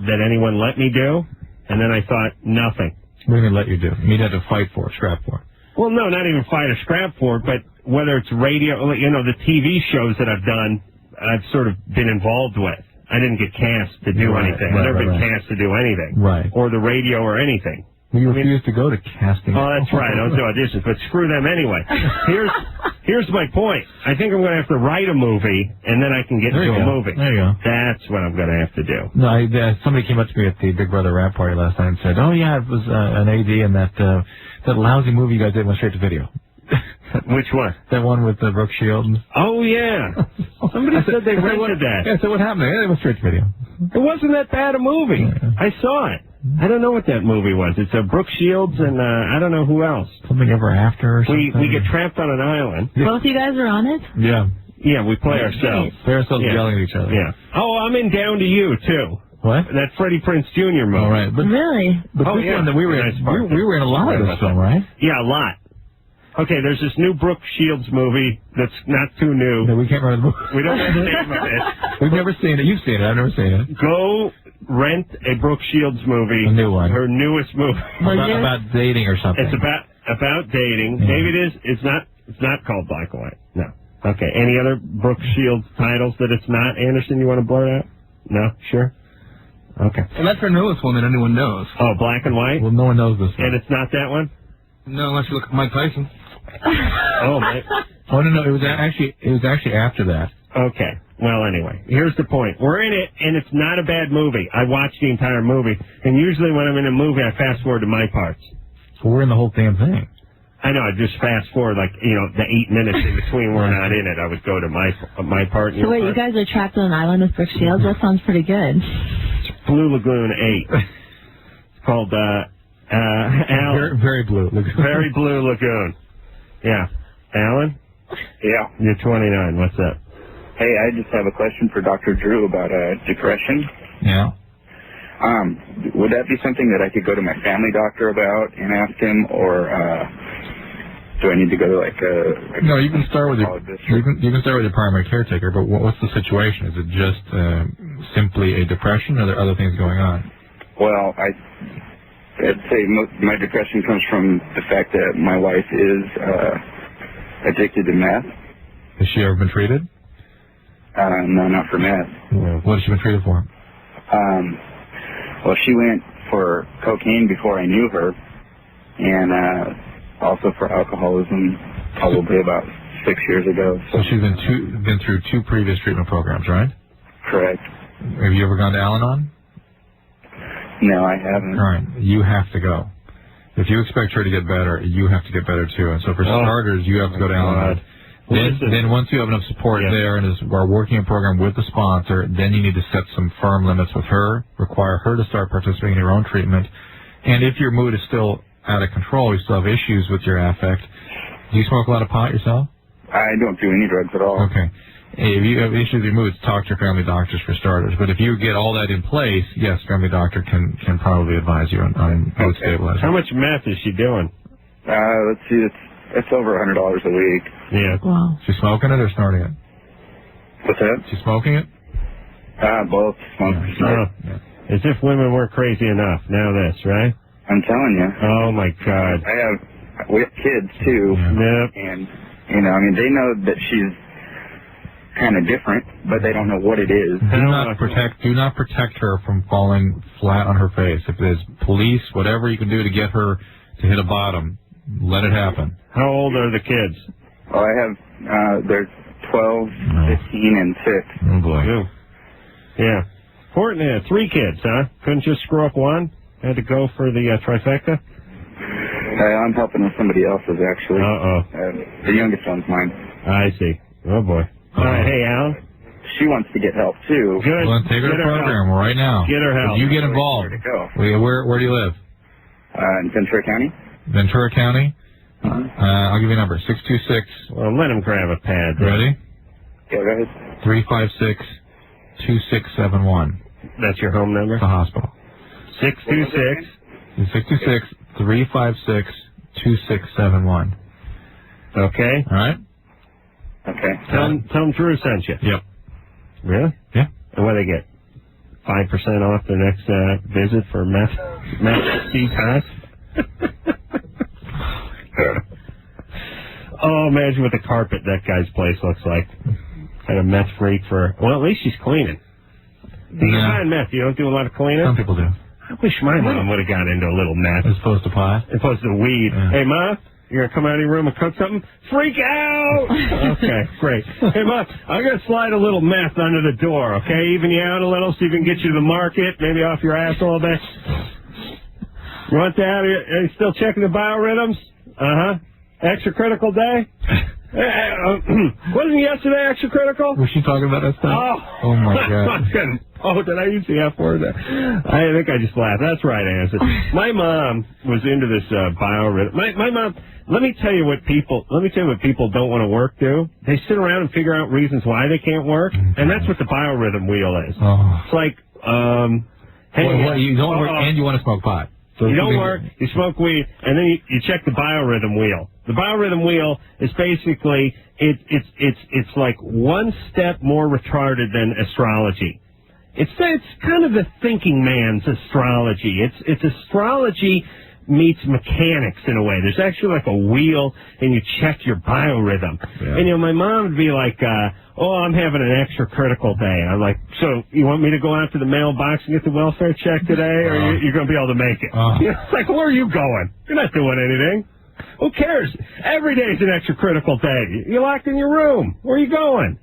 that anyone let me do? And then I thought, nothing. What do you mean let you do? You'd have to fight for it, scrap for it. Well, no, not even fight or scrap for it, but whether it's radio, you know, the TV shows that I've done, I've sort of been involved with. I didn't get cast to do anything. I've never been cast to do anything. Right. Or the radio or anything. Well, you refused to go to casting. Oh, that's right. I was doing auditions, but screw them anyway. Here's my point. I think I'm going to have to write a movie, and then I can get into a movie. There you go. That's what I'm going to have to do. No, somebody came up to me at the Big Brother rap party last night and said, "Oh yeah, it was an AD, and that lousy movie you guys did went straight to video." Which one? That one with Brooke Shields. Oh, yeah. Somebody said they rented that. Yeah, so what happened? Yeah, it went straight to video. It wasn't that bad a movie. Yeah. I saw it. I don't know what that movie was. It's Brooke Shields and I don't know who else. Something Ever After or something? We get trapped on an island. Both you guys are on it? Yeah. Yeah, we play ourselves. Play ourselves yelling at each other. Yeah. Oh, I'm in Down to You, too. What? That Freddie Prinze Jr. movie. Oh, right. But, really? But this one that we were in a lot of this film, right? Yeah, a lot. Okay, there's this new Brooke Shields movie that's not too new. No, we can't remember the movie. We don't know the name of it. We've never seen it. You've seen it. I've never seen it. Go rent a Brooke Shields movie. A new one. Her newest movie. About dating or something. It's about dating. Yeah. Maybe it is. It's not called Black and White. No. Okay. Any other Brooke Shields titles that it's not? Anderson, you want to blurt out? No? Sure? Okay. And that's her newest one that anyone knows. Oh, Black and White? Well, no one knows this one. And it's not that one? No, unless you look at Mike Tyson. Oh, my. Oh, no, it was actually after that. Okay. Well, anyway, here's the point. We're in it, and it's not a bad movie. I watched the entire movie, and usually when I'm in a movie, I fast forward to my parts. So we're in the whole damn thing. I know. I just fast forward, like, you know, the 8 minutes in between we're not in it. I would go to my part. So wait, you guys are trapped on an island with Brooke Shields? That sounds pretty good. It's Blue Lagoon 8. It's called Alan. Very blue. Very Blue Lagoon. Yeah. Alan? Yeah. You're 29. What's up? Hey, I just have a question for Dr. Drew about depression. Yeah. Would that be something that I could go to my family doctor about and ask him, or do I need to go to like a... No, you can start with you can start with your primary caretaker. But what's the situation? Is it just simply a depression, or are there other things going on? Well, I'd say my depression comes from the fact that my wife is addicted to meth. Has she ever been treated? No, not for meth. What has she been treated for? Well, she went for cocaine before I knew her, and also for alcoholism probably about 6 years ago. So she's been through 2 previous treatment programs, right? Correct. Have you ever gone to Al-Anon? No, I haven't. All right, you have to go. If you expect her to get better, you have to get better too. And so for starters, you have to go to Al-Anon. Then once you have enough support there and are working a program with the sponsor, then you need to set some firm limits with her, require her to start participating in your own treatment. And if your mood is still out of control, you still have issues with your affect, do you smoke a lot of pot yourself? I don't do any drugs at all. Okay. If you have issues with your mood, talk to your family doctors for starters. But if you get all that in place, yes, family doctor can probably advise you on mood stabilizer. How much meth is she doing? Let's see, it's over $100 a week. Yeah. Wow. She's smoking it or snorting it? What's that? She's smoking it? Both. Smoking. Yeah. As if women weren't crazy enough. Now this, right? I'm telling you. Oh my God. We have kids too. Yep. And, they know that she's kind of different, but they don't know what it is. Do not protect her from falling flat on her face. If there's police, whatever you can do to get her to hit a bottom, let it happen. How old are the kids? Well, I have, they're 12, 15, and 6. Oh, boy. Yeah. 3 kids, huh? Couldn't just screw up one? Had to go for the trifecta? I'm helping with somebody else's, actually. The youngest one's mine. I see. Oh, boy. All right, hey, Al. She wants to get help, too. Good. Well, take her to the program right now. Get her help. You get involved. Where do you live? In Ventura County. Ventura County? I'll give you a number, 626. Well, let him grab a pad. Ready? Yeah, go ahead. 356-2671. That's your home number? The hospital. 626-356-2671. Okay. All right? Okay. Tell them Drew sent you. Yep. Really? Yeah. And what do they get? 5% off their next visit for meth C-Pass? Oh, imagine what the carpet that guy's place looks like. Kind of meth freak for... Well, at least she's cleaning. You find meth, you don't do a lot of cleaning? Some people do. I wish my mom would have got into a little meth. As opposed to pot? As opposed to weed. Yeah. Hey, Ma, you're going to come out of your room and cook something? Freak out! Okay, great. Hey, Ma, I'm going to slide a little meth under the door, okay? Even you out a little so you can get you to the market, maybe off your ass a little bit. You want that? Are you still checking the biorhythms? Uh-huh. Extra critical day? Wasn't yesterday extra critical? Was she talking about that stuff? Oh my God. Oh, did I use the F word? I think I just laughed. That's right, I answered. My mom was into this biorhythm. My mom, let me tell you what people don't want to work do. They sit around and figure out reasons why they can't work, and that's what the biorhythm wheel is. Oh. It's like, hey, you don't work and you want to smoke pot. So you don't work, you smoke weed, and then you check the biorhythm wheel. The biorhythm wheel is basically it's like one step more retarded than astrology. It's kind of the thinking man's astrology. It's astrology meets mechanics in a way. There's actually like a wheel, and you check your biorhythm. Yeah. And my mom would be like, I'm having an extra critical day. I'm like, so you want me to go out to the mailbox and get the welfare check today, or you're going to be able to make it? It's like, where are you going? You're not doing anything. Who cares? Every day is an extra critical day. You're locked in your room. Where are you going?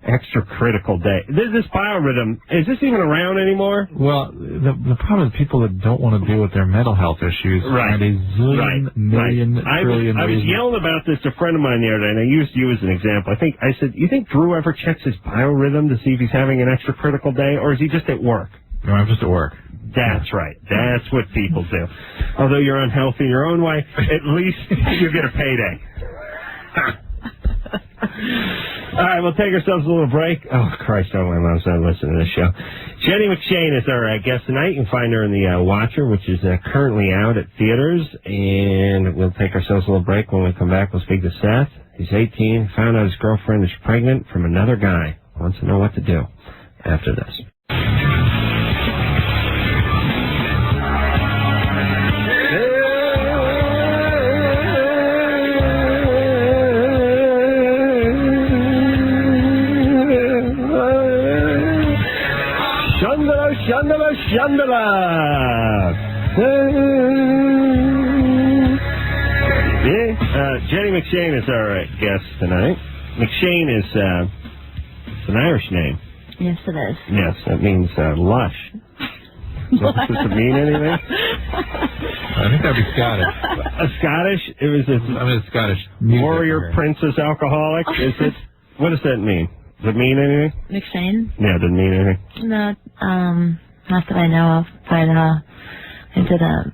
Extra critical day. This biorhythm, is this even around anymore? Well, the problem is people that don't want to deal with their mental health issues. Right. And a zillion, million, trillion I was yelling about this to a friend of mine the other day, and I used you as an example. I said, you think Drew ever checks his biorhythm to see if he's having an extra critical day, or is he just at work? No, I'm just at work. That's right. That's what people do. Although you're unhealthy in your own way, at least you get a payday. All right, we'll take ourselves a little break. Oh, Christ, my mom's not listening to this show. Jenny McShane is our guest tonight. You can find her in the Watcher, which is currently out at theaters. And we'll take ourselves a little break. When we come back, we'll speak to Seth. He's 18, found out his girlfriend is pregnant from another guy. Wants to know what to do after this. Shundala, Shundala. Yeah, Jenny McShane is our guest tonight. McShane is it's an Irish name. Yes, it is. Yes, that means lush. Does it mean anything? I think that'd be Scottish. Scottish? It was a Scottish warrior princess alcoholic. Is it? What does that mean? Does it mean anything? McShane? Yeah, it doesn't mean anything. No, not that I know of. But I did a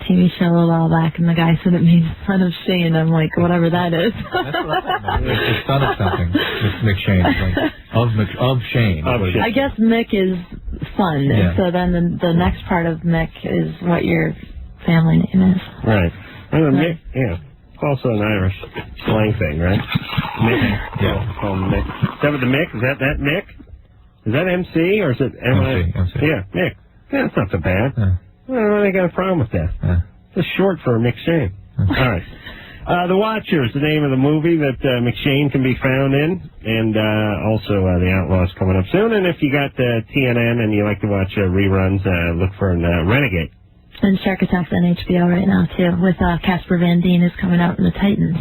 TV show a while back, and the guy said it means son of Shane. I'm like, whatever that is. That's what I meant. It's son of something. It's McShane. Like, of Shane. I guess Mick is son, Yeah. and so then the next part of Mick is what your family name is. Right. Mick, yeah. It's also an Irish slang thing, right? Mick. Yeah. Call him Mick. Is that what the Mick? Is that Mick? Is that MC or is it MC? Yeah, Mick. Yeah, that's not so bad. Yeah. I don't really got a problem with that. Yeah. It's short for McShane. All right. The Watchers, the name of the movie that McShane can be found in, and also The Outlaws coming up soon. And if you got TNN and you like to watch reruns, look for Renegade. And Shark Attack's on HBO right now, too, with Casper Van Dien is coming out in the Titans.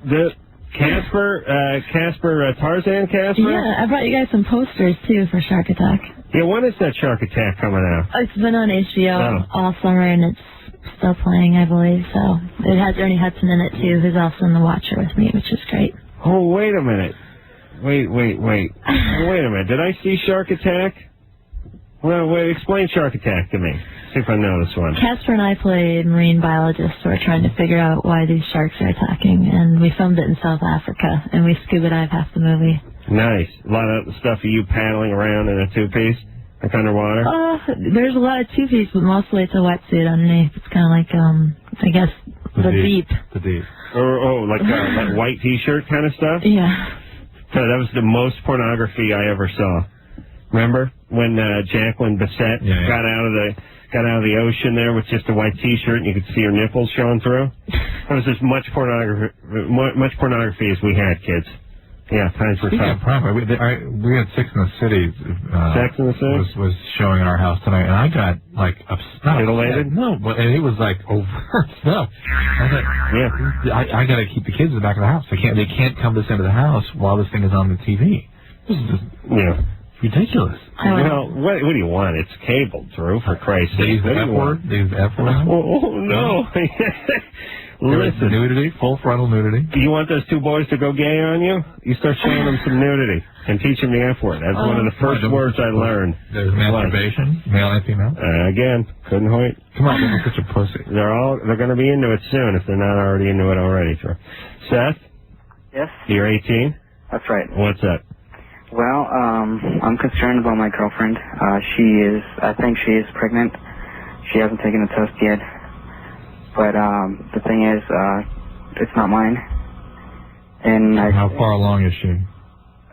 The Casper, Tarzan Casper? Yeah, I brought you guys some posters, too, for Shark Attack. Yeah, when is that Shark Attack coming out? It's been on HBO all summer, and it's still playing, I believe. So it has Ernie Hudson in it, too, who's also in The Watcher with me, which is great. Oh, wait a minute. Wait. Wait a minute. Did I see Shark Attack? Well, wait, explain Shark Attack to me. See if I know this one. Casper and I played marine biologists who are trying to figure out why these sharks are attacking, and we filmed it in South Africa, and we scuba dive half the movie. Nice. A lot of stuff of you paddling around in a two-piece, like underwater? There's a lot of two-piece, but mostly it's a wetsuit underneath. It's kind of like, I guess, the deep. The deep. Like that white T-shirt kind of stuff? Yeah. So that was the most pornography I ever saw. Remember when Jacqueline Bissett got out of the ocean there with just a white T-shirt and you could see her nipples showing through? That was as much pornography as we had, kids. Yeah, times were tough. We had Sex in the City. Sex in the City was showing in our house tonight, and I got like upset. Titillated? No, but it was like overt stuff. I thought, I got to keep the kids in the back of the house. They can't come this into the house while this thing is on the TV. This is just ridiculous. Well, what do you want? It's cable, Drew, for Christ's sake. They use the F word. Oh no. Listen, nudity, full frontal nudity. You want those two boys to go gay on you? You start showing them some nudity and teach them the F word. That's one of the first words I learned. There's masturbation, male and female. Again, couldn't wait. Come on, don't be such a pussy. They're going to be into it soon if they're not already into it already. Seth? Yes? You're 18? That's right. What's up? Well, I'm concerned about my girlfriend. I think she is pregnant. She hasn't taken the test yet. But the thing is, it's not mine. And how far along is she?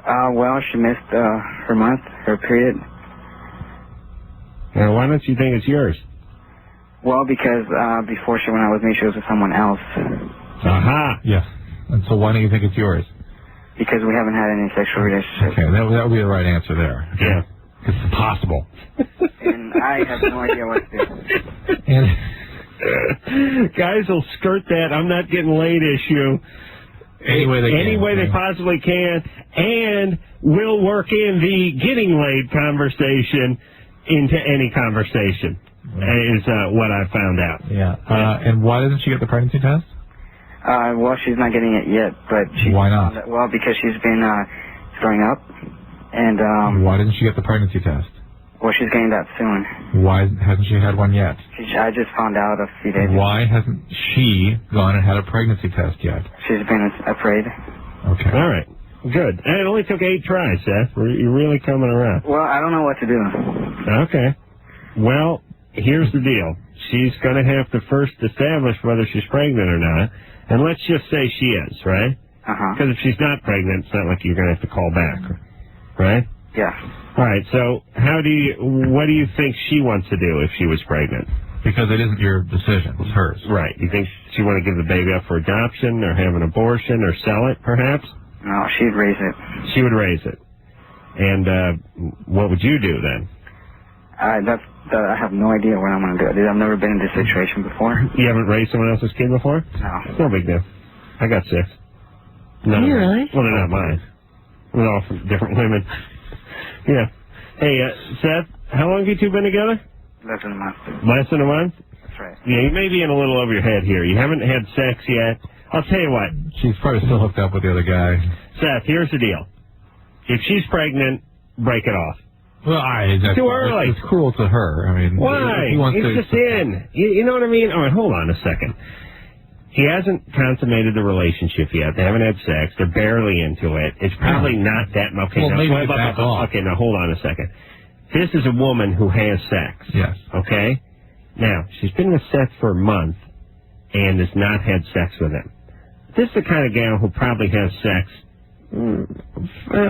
Well, she missed her month, her period. Now, why don't you think it's yours? Well, because before she went out with me, she was with someone else. Aha! Yes. And so why don't you think it's yours? Because we haven't had any sexual relationship. Okay, that would be the right answer there. Okay? Yeah. It's impossible. And I have no idea what to do. Guys will skirt that I'm not getting laid issue any way they possibly can, and will work in the getting laid conversation into any conversation, is what I found out. Yeah. And why doesn't she get the pregnancy test? Well, she's not getting it yet, but why not? Well, because she's been throwing up, and why didn't she get the pregnancy test? Well, she's getting that soon. Why hasn't she had one yet? I just found out a few days ago. Why hasn't she gone and had a pregnancy test yet? She's been afraid. Okay. All right. Good. And it only took 8 tries, Seth. You're really coming around. Well, I don't know what to do. Okay. Well, here's the deal. She's going to have to first establish whether she's pregnant or not. And let's just say she is, right? Uh-huh. Because if she's not pregnant, it's not like you're going to have to call back, right? Yeah. All right, so what do you think she wants to do if she was pregnant? Because it isn't your decision, it's hers. Right. You think she want to give the baby up for adoption or have an abortion or sell it, perhaps? No, she'd raise it. She would raise it. And what would you do then? I have no idea what I'm going to do. I've never been in this situation before. You haven't raised someone else's kid before? No. It's no big deal. I got 6. None of them. Really? Well, they're not mine. They're all from different women. Yeah. Hey, Seth, how long have you two been together? Less than a month. Less than a month? That's right. Yeah, you may be in a little over your head here. You haven't had sex yet. I'll tell you what. She's probably still hooked up with the other guy. Seth, here's the deal. If she's pregnant, break it off. Well, that's too early. It's cruel to her. I mean, why? It's just in. You know what I mean? All right, hold on a second. He hasn't consummated the relationship yet. They haven't had sex. They're barely into it. It's probably not that much. Okay, well, maybe back off. Okay, now hold on a second. This is a woman who has sex. Yes. Okay? Now, she's been with Seth for a month and has not had sex with him. This is the kind of gal who probably has sex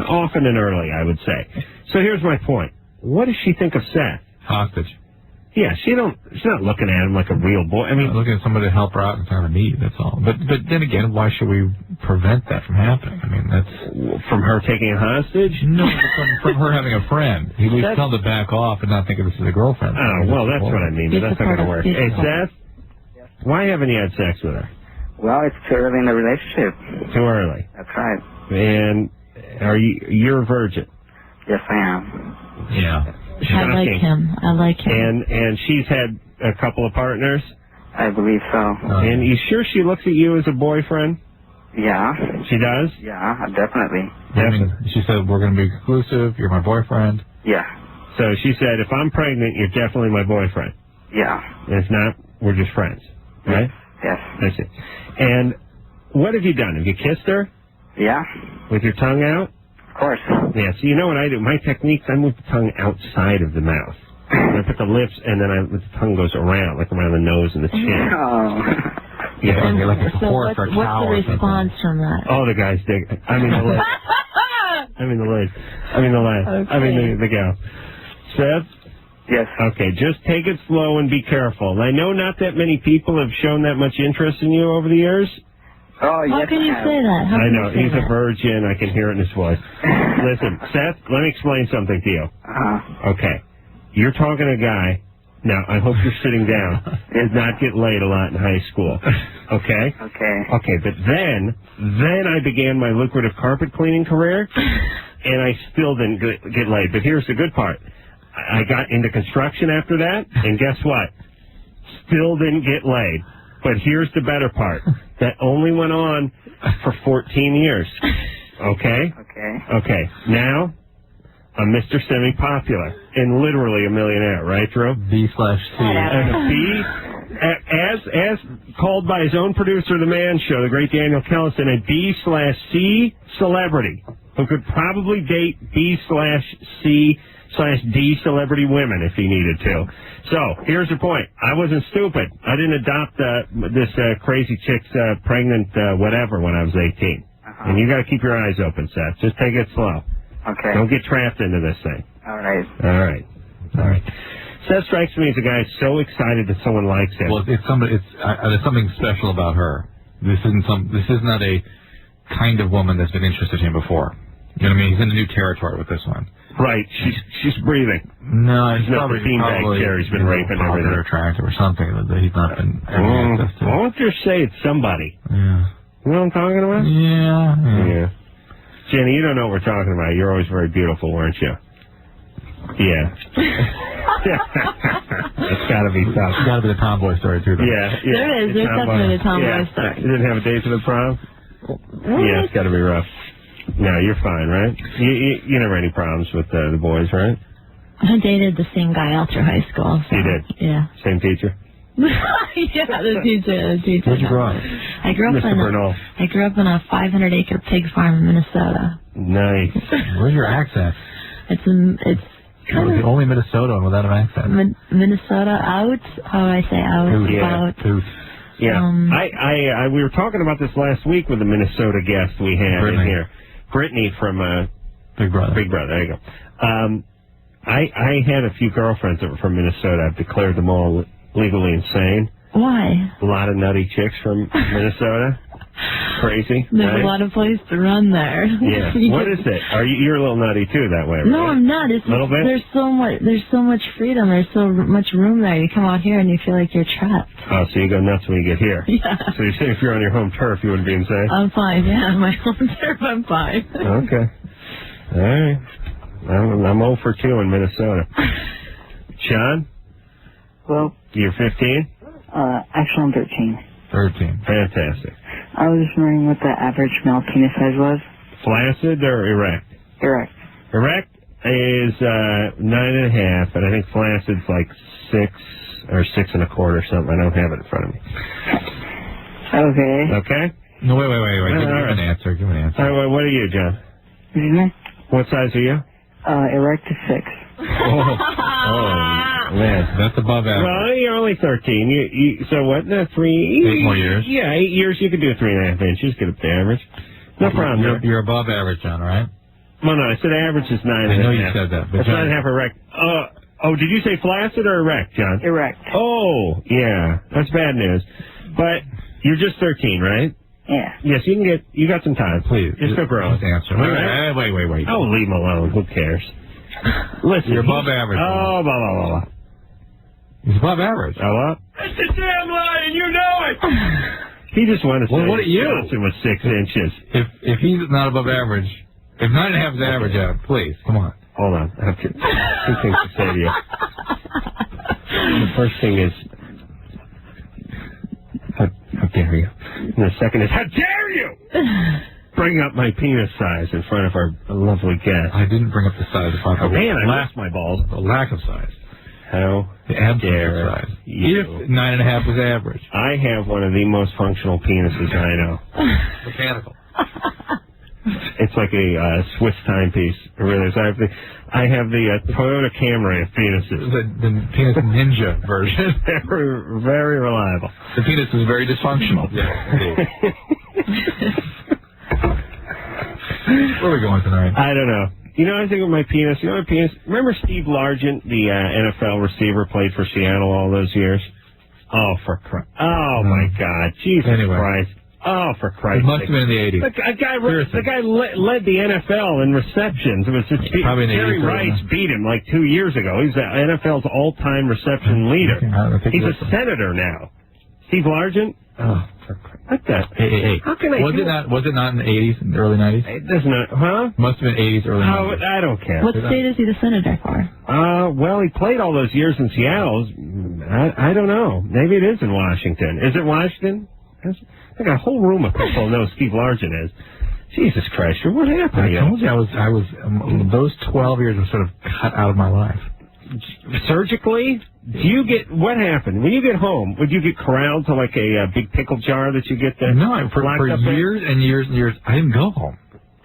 often and early, I would say. So here's my point. What does she think of Seth? Hostage. Yeah, she's not looking at him like a real boy. I mean, looking at somebody to help her out in time of need. That's all. But then again, why should we prevent that from happening? I mean, that's from her taking a hostage. No, from her having a friend. He least tell her to back off and not think of this as a girlfriend. Oh, well, that's what I mean. But that's not going to work. Hey, Seth, why haven't you had sex with her? Well, it's too early in the relationship. Too early. That's right. And you're a virgin? Yes, I am. Yeah. I like him. And she's had a couple of partners? I believe so. And you sure she looks at you as a boyfriend? Yeah. She does? Yeah, definitely. I mean, she said, we're going to be exclusive. You're my boyfriend. Yeah. So she said, if I'm pregnant, you're definitely my boyfriend. Yeah. And if not, we're just friends. Right? Yes. That's it. And what have you done? Have you kissed her? Yeah. With your tongue out? Of course. Yeah, so you know what I do? My technique's I move the tongue outside of the mouth. And I put the lips, and then the tongue goes around, like around the nose and the chin. Oh. Yeah. You're like a So what's the response from that? Oh, the guys dig it. I mean the lid. I mean the lid. I mean the lid. Okay. I mean the gal. Seth? Yes. Okay, just take it slow and be careful. I know not that many people have shown that much interest in you over the years. Oh, How can you say that? I know. He's a virgin. I can hear it in his voice. Listen, Seth, let me explain something to you. Okay. You're talking to a guy. Now, I hope you're sitting down. Did not get laid a lot in high school. Okay? Okay. Okay, but then I began my lucrative carpet cleaning career, and I still didn't get laid. But here's the good part. I got into construction after that, and guess what? Still didn't get laid. But here's the better part. That only went on for 14 years. Okay? Okay. Now, I'm Mr. Semi-Popular and literally a millionaire, right, Drew? B/C. And a B, as called by his own producer of The Man Show, the great Daniel Kellison, a B/C celebrity who could probably date B/C/D celebrity women if he needed to. So, here's the point. I wasn't stupid. I didn't adopt this crazy chick's pregnant whatever when I was 18. And you got to keep your eyes open, Seth. Just take it slow. Okay. Don't get trapped into this thing. All right. All right. All right. Seth strikes me as a guy so excited that someone likes him. Well, there's something special about her. This is not a kind of woman that's been interested in him before. You know what I mean? He's in a new territory with this one. Right. She's breathing. No, he's not the beanbag chair. He's been raping everything. Attractive or something that he's not been having access to. Why don't you say it's somebody? Yeah. You know what I'm talking about? Yeah. Jenny, you don't know what we're talking about. You're always very beautiful, weren't you? Yeah. It's got to be tough. It's got to be the tomboy story, too, though. Yeah. There is. There's definitely a tomboy story. You didn't have a date to the prom? Yeah, it's got to be rough. No, you're fine, right? You never had any problems with the boys, right? I dated the same guy all through high school. So, you did? Yeah. Same teacher? Yeah, the teacher. Where'd you grow up? I grew up in a 500-acre pig farm in Minnesota. Nice. Where's your accent? It's the only Minnesotan without an accent. Minnesota out. How do I say out? About. Yeah. We were talking about this last week with the Minnesota guest we had in here, Brittany from Big Brother. Big Brother. There you go. I had a few girlfriends that were from Minnesota. I've declared them all legally insane. Why? A lot of nutty chicks from Minnesota. Crazy. There's right? a lot of place to run there. Yeah. What is it? You're a little nutty too that way, right? No, I'm not. It's a little bit? There's so much freedom. There's so much room there. You come out here and you feel like you're trapped. Oh, so you go nuts when you get here. Yeah. So you're saying if you're on your home turf, you wouldn't be insane? I'm fine. Yeah, my home turf, I'm fine. Okay. All right. I'm 0 for 2 in Minnesota. Sean? Well, You're 15? actually I'm 13. 13. Fantastic. I was just wondering what the average male penis size was. Flaccid or erect? Erect. Erect is 9.5, and I think flaccid's like 6 or 6 1/4 or something. I don't have it in front of me. Okay. Okay? No, wait. Give right. an answer. Give an answer. All right, what are you, John? Excuse me? What size are you? Erect is 6. Oh, man. That's above average. Well, you're only 13. So what? 8 more years? Yeah, 8 years. You could do 3.5 inches. Get up to average. No problem. You're above average, John, all right? Well, no, I said average is 9.5. I know you said that. But it's 9.5 erect. Did you say flaccid or erect, John? Erect. Oh, yeah. That's bad news. But you're just 13, right? Yeah. Yes, you got some time. Please. Just go grow. Just answer. Wait. Oh, leave him alone. Who cares? Listen. You're above average. Oh, blah, blah, blah, blah. He's above average. Oh, what? That's the damn lie, and you know it! He just wanted to say what are you? Johnson was 6 inches. If he's not above average, if 9.5 is average, please, come on. Hold on. I have two things to say to you. The first thing is, how dare you? And the second is, how dare you bring up my penis size in front of our lovely guest? I didn't bring up the size. Oh, man, I lost my balls. The lack of size. How dare size. you? If 9.5 was average. I have one of the most functional penises I know. Mechanical. It's like a Swiss timepiece. It really is. I have the Toyota Camry of penises. The penis ninja version. Very, very reliable. The penis is very dysfunctional. Yeah, indeed. Where are we going tonight? I don't know. You know, I think of my penis. You know my penis? Remember Steve Largent, the NFL receiver, played for Seattle all those years? Oh, my God. Jesus Christ. Oh, for Christ's sake. It must have been in the 80s. The guy led the NFL in receptions. It was just probably Jerry Rice beat him like 2 years ago. He's the NFL's all-time reception leader. He's a senator now. Steve Largent? Oh, for Christ. What the? Hey. How can I was it not in the 80s, in the early 90s? It doesn't, huh? Must have been 80s, early 90s. I don't care. What state is he the senator for? Well, he played all those years in Seattle. I don't know. Maybe it is in Washington. Is it Washington? I think a whole room of people know Steve Largent is. Jesus Christ, what happened to you? I told you I was those 12 years were sort of cut out of my life. Surgically? What happened? When you get home, would you get corralled to like a big pickle jar that you get there? No, for years and years and years, I didn't go home.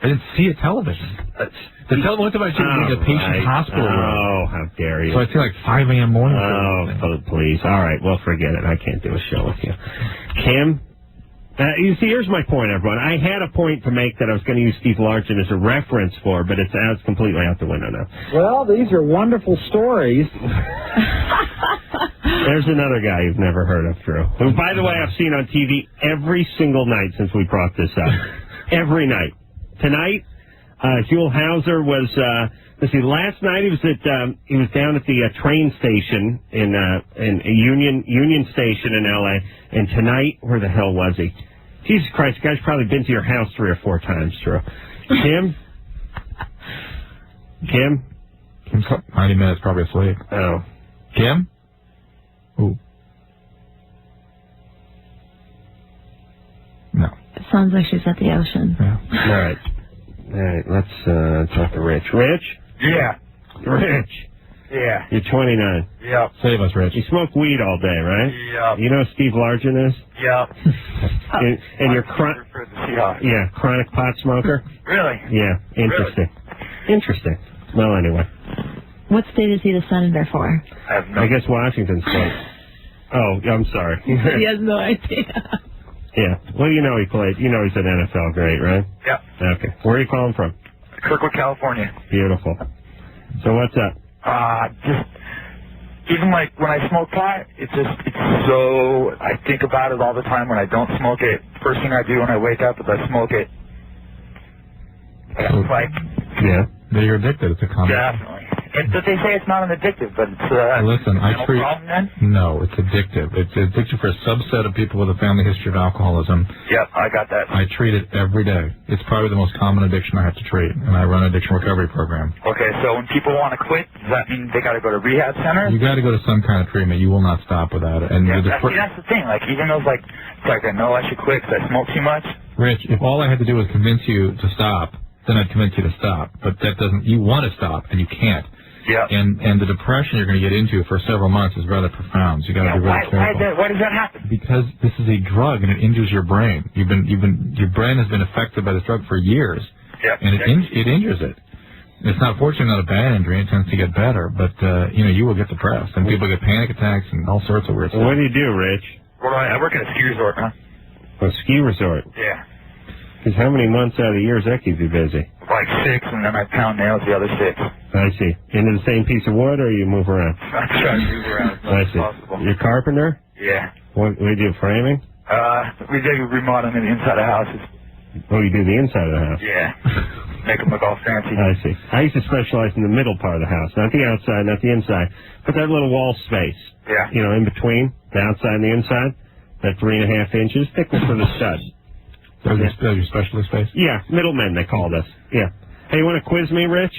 I didn't see a television. The television looked about being a patient hospital room. Oh, how dare you. So I see like 5 a.m. morning. Oh, please. All right, well, forget it. I can't do a show with you. Kim? You see, here's my point, everyone. I had a point to make that I was going to use Steve Largent as a reference for, but it's completely out the window now. Well, these are wonderful stories. There's another guy you've never heard of, Drew, who, by the way, I've seen on TV every single night since we brought this up. Every night. Tonight, Huell Hauser was, last night he was down at the train station in Union Station in L.A., and tonight, where the hell was he? Jesus Christ, the guy's probably been to your house 3 or 4 times, Drew. Kim? 90 minutes, probably asleep. Oh. Kim? Ooh. No. It sounds like she's at the ocean. Yeah. All right, let's talk to Rich. Rich? Yeah. Rich. Yeah. You're 29. Yep. Save us, Rich. You smoke weed all day, right? Yep. You know who Steve Largent is? Yep. and you're chronic pot smoker? Really? Yeah. Interesting. Really? Interesting. Well, anyway. What state is he the senator for? I guess Washington State. Oh, I'm sorry. He has no idea. Yeah. Well, you know he played. You know he's an NFL great, right? Yep. Okay. Where are you calling from? Kirkwood, California. Beautiful. So what's up? even like when I smoke pot, it's so, I think about it all the time when I don't smoke it. First thing I do when I wake up is I smoke it. It's like... Yeah. You're addicted. It's a common... Definitely. But they say it's not an addictive, but it's listen, I treat... problem then? No, it's addictive. It's addictive for a subset of people with a family history of alcoholism. Yep, I got that. I treat it every day. It's probably the most common addiction I have to treat, and I run an addiction recovery program. Okay, so when people want to quit, does that mean they got to go to rehab center? You got to go to some kind of treatment. You will not stop without it. And yeah, that's the thing. Like, even though it's like I know I should quit because I smoke too much. Rich, if all I had to do was convince you to stop, then I'd convince you to stop. But that doesn't. You want to stop, and you can't. Yeah. And the depression you're going to get into for several months is rather profound. So you got to be really careful. Why does that happen? Because this is a drug and it injures your brain. Your brain has been affected by this drug for years. Yep. And it injures it. It's not fortunately not a bad injury. It tends to get better, but you will get depressed and people get panic attacks and all sorts of weird stuff. What do you do, Rich? Well, I work at a ski resort, huh? A ski resort. Yeah. Because how many months out of the year does that keep you busy? Like 6, and then I pound nails the other 6. I see. Into the same piece of wood, or you move around? I try to move around as much as possible. You're a carpenter? Yeah. What do you do, framing? We do remodeling the inside of houses. Oh, you do the inside of the house? Yeah. Make them look all fancy. I see. I used to specialize in the middle part of the house, not the outside, not the inside, but that little wall space. Yeah. You know, in between the outside and the inside, that 3.5 inches thickness of the stud. That was your specialist space? Yeah, middlemen, they called us. Yeah. Hey, you want to quiz me, Rich?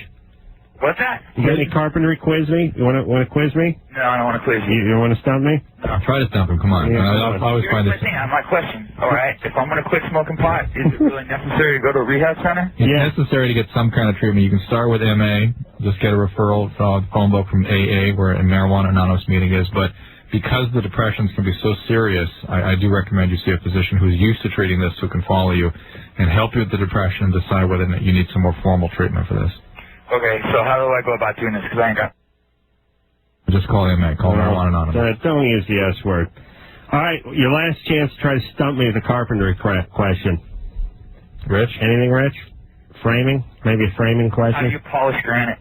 What's that? You got any carpentry quiz me? You want to quiz me? No, I don't want to quiz you. You want to stump me? I'll try to stump him. Come on. Yeah, I'll always find this. My question. All right. If I'm going to quit smoking pot, is it really necessary to go to a rehab center? It's necessary to get some kind of treatment. You can start with MA. Just get a referral phone book from AA, where a marijuana anonymous meeting is. But because the depressions can be so serious, I do recommend you see a physician who's used to treating this, who can follow you and help you with the depression and decide whether or not you need some more formal treatment for this. Okay, so how do I go about doing this? Because I ain't got... Just call MA. Call marijuana anonymous. Don't use the S word. All right, your last chance to try to stump me with a carpentry question. Rich? Anything, Rich? Framing? Maybe a framing question? How do you polish granite?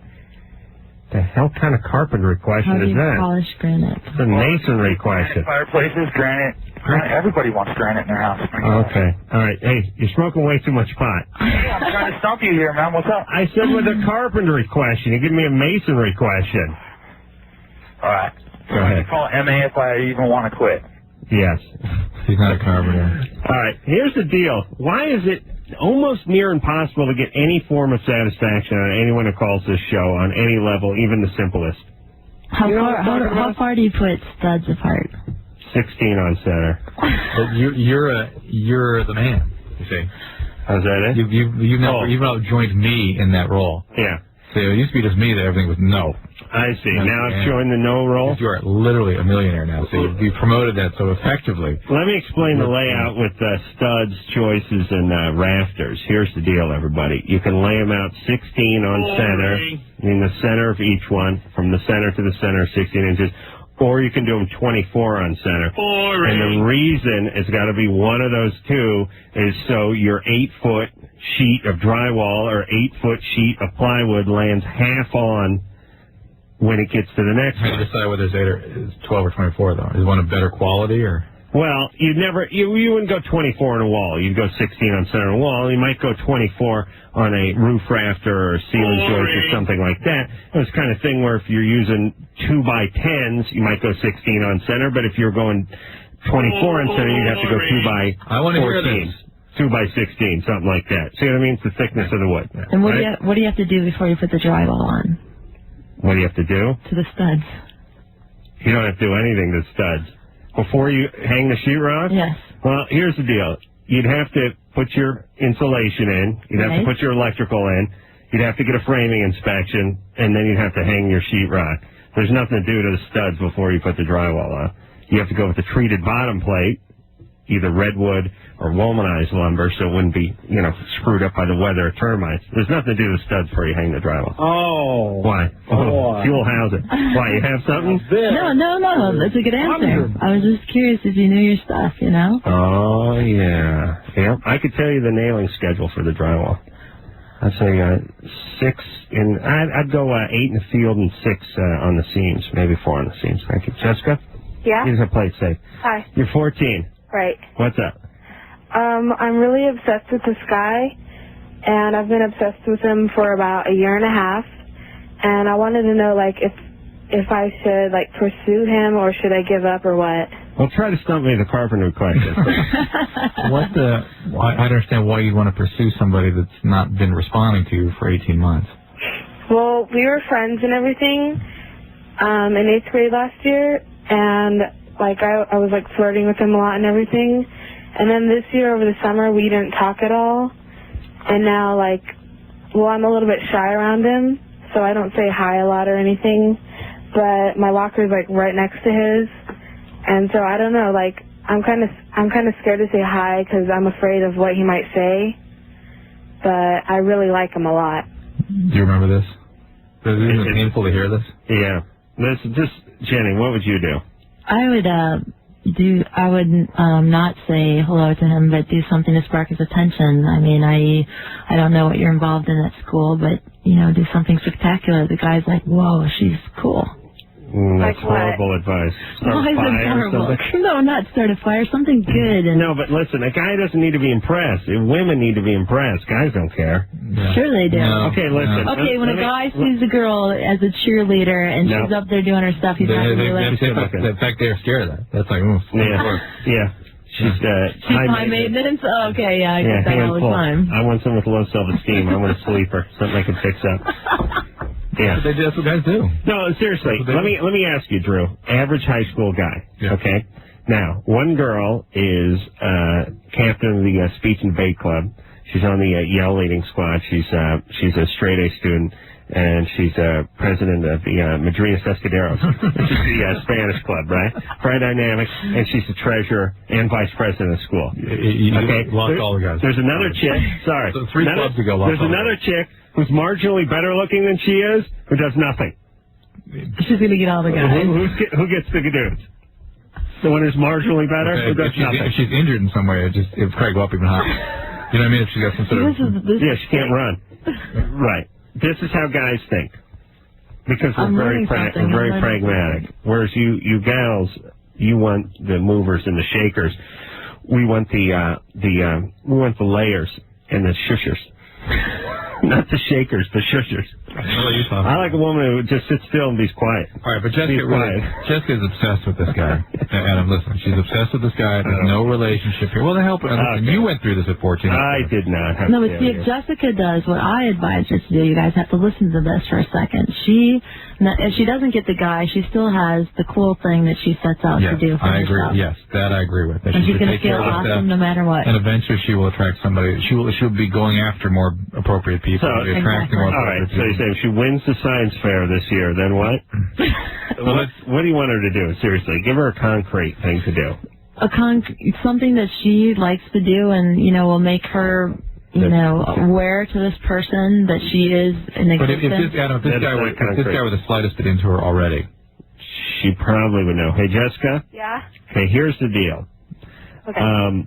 The hell kind of carpentry question is that? How do you polish granite? It's a masonry question. Fireplaces, granite. Everybody wants granite in their house. Okay. All right. Hey, you're smoking way too much pot. Hey, I'm trying to stump you here, man. What's up? I said with a carpentry question. You give me a masonry question. All right. Go ahead. Call MA if I even want to quit. Yes. He's not a carpenter. All right. Here's the deal. Why is it almost near impossible to get any form of satisfaction on anyone who calls this show on any level, even the simplest? How far do you put studs apart? 16 on center. But you're the man. You see. How's that? You've outjoined me in that role. Yeah. So it used to be just me that everything was no. I see. Now I've joined the no role. You are literally a millionaire now. So you promoted that so effectively. Let me explain the layout with studs, choices, and rafters. Here's the deal, everybody. You can lay them out 16 on center, in the center of each one, from the center to the center, 16 inches. Or you can do them 24 on center. Boring. And the reason it's got to be one of those two is so your 8-foot sheet of drywall or 8-foot sheet of plywood lands half on when it gets to the next one. How do you decide whether it's 12 or 24, though? Is one of better quality, or? Well, you wouldn't go 24 on a wall. You'd go 16 on center of a wall. You might go 24 on a roof rafter or a ceiling joist or something like that. It's kind of thing where if you're using 2x10s, you might go 16 on center, but if you're going 24 on center, you'd have to go 2x14. 2x16, something like that. See what I mean? It's the thickness of the wood. And what do you have to do before you put the drywall on? What do you have to do? To the studs. You don't have to do anything to studs. Before you hang the sheetrock? Yes. Well, here's the deal. You'd have to put your insulation in. You'd have to put your electrical in. You'd have to get a framing inspection, and then you'd have to hang your sheetrock. There's nothing to do to the studs before you put the drywall on. You have to go with a treated bottom plate, either redwood or womanized lumber, so it wouldn't be, screwed up by the weather or termites. There's nothing to do with studs before you hang the drywall. Oh. Why? Fuel housing. Why, you have something? No. That's a good answer. I was just curious if you knew your stuff, Oh, yeah. Yeah. I could tell you the nailing schedule for the drywall. I'd say 6 in. I'd go 8 in the field and 6 on the seams, maybe 4 on the seams. Thank you, Jessica. Yeah. Here's a plate safe. Hi. You're 14. Right. What's up? I'm really obsessed with this guy, and I've been obsessed with him for about a year and a half. And I wanted to know, like, if I should like pursue him or should I give up or what? Well, try to stump me the carpenter question. I understand why you'd want to pursue somebody that's not been responding to you for 18 months. Well, we were friends and everything in 8th grade last year, and like I was like flirting with him a lot and everything. And then this year over the summer we didn't talk at all. And now like, well, I'm a little bit shy around him, so I don't say hi a lot or anything. But my locker's like right next to his. And so I don't know, like, I'm kind of scared to say hi because I'm afraid of what he might say. But I really like him a lot. Do you remember this? Is it painful to hear this? Yeah. Just Jenny, what would you do? I would not say hello to him, but do something to spark his attention. I mean, I don't know what you're involved in at school, but, you know, do something spectacular. The guy's like, whoa, she's cool. That's horrible advice. Start Why is a fire it horrible? or something? No, not start a fire. Something good. No, but listen, a guy doesn't need to be impressed. Women need to be impressed. Guys don't care. Yeah. Sure they do. No. Okay, listen. Okay, when a guy sees a girl as a cheerleader and she's up there doing her stuff, he's not going to do it. In fact, they're scared of that. That's like, oof. Yeah. She's high maintenance? Oh, okay, yeah, I get that all the time. I want someone with low self-esteem. I want a sleeper, something I can fix up. Yeah. That's what guys do. No, seriously. Let me ask you, Drew. Average high school guy. Yeah. Okay. Now, one girl is captain of the speech and debate club. She's on the Yale leading squad. She's a straight A student, and she's president of the Madrinas Escuderos, which is the Spanish club, right? Very dynamic, and she's the treasurer and vice president of school. Okay. Lost all the guys. There's another chick. Sorry. So 3 clubs ago. There's another chick who's marginally better looking than she is, who does nothing. She's going to get all the guys. Who gets the dudes? The one who's marginally better, who does nothing. If she's injured in some way, it would probably go up even higher. You know what I mean? If she got some sort of... Yeah, she can't run. Right. This is how guys think. Because we're very pragmatic. Whereas you gals, you want the movers and the shakers. We want the layers and the shushers. Not the shakers, the shushers. I like a woman who just sits still and be quiet. All right, but Jessica's obsessed with this guy. Adam, listen, she's obsessed with this guy. There's no relationship here. Well, then help her. Okay. You went through this at 14. I did not. No, but see, if Jessica does what I advise her to do, you guys have to listen to this for a second. If she doesn't get the guy, she still has the cool thing that she sets out to do for herself. I agree. Yes, that I agree with. And she's going to feel awesome no matter what. And eventually she will attract somebody. She'll be going after more appropriate people. So, attracting more all right, appropriate people. so you're saying if she wins the science fair this year, then what? What do you want her to do? Seriously, give her a concrete thing to do. Something that she likes to do and, you know, will make her... aware to this person that she is in existence. But if this guy were the slightest bit into her already, she probably would know. Hey, Jessica? Yeah? Okay, here's the deal. Okay.